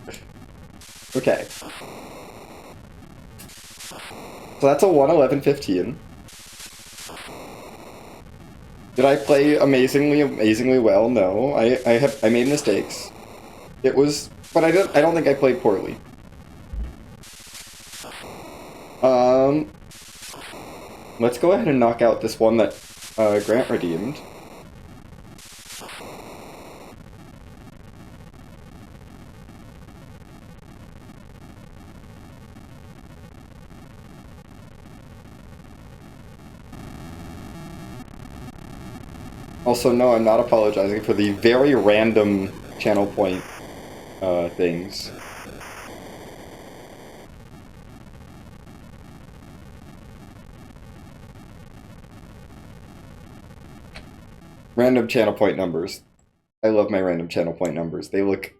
Okay. So that's a 1:11:15. Did I play amazingly well? No. I made mistakes. It was, but I don't think I played poorly. Let's go ahead and knock out this one that Grant redeemed. Also, no, I'm not apologizing for the very random channel point things. Random channel point numbers. I love my random channel point numbers. They look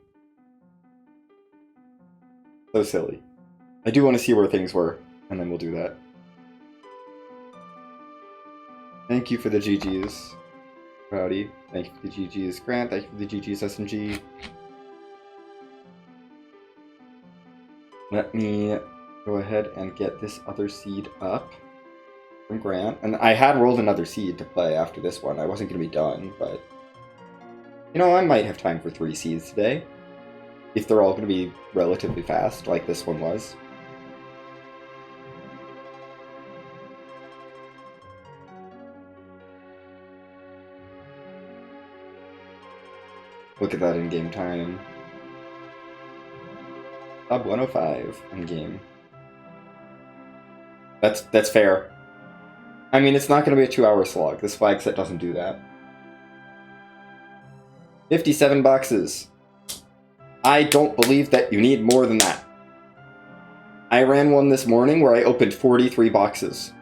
so silly. I do want to see where things were, and then we'll do that. Thank you for the GGs. Rowdy. Thank you for the GG's Grant. Thank you for the GG's SMG. Let me go ahead and get this other seed up from Grant. And I had rolled another seed to play after this one. I wasn't going to be done, but you know, I might have time for 3 seeds today. If they're all going to be relatively fast, like this one was. Look at that in-game time. Sub 105 in-game. That's fair. I mean, it's not going to be a 2-hour slog. This flag set doesn't do that. 57 boxes. I don't believe that you need more than that. I ran one this morning where I opened 43 boxes.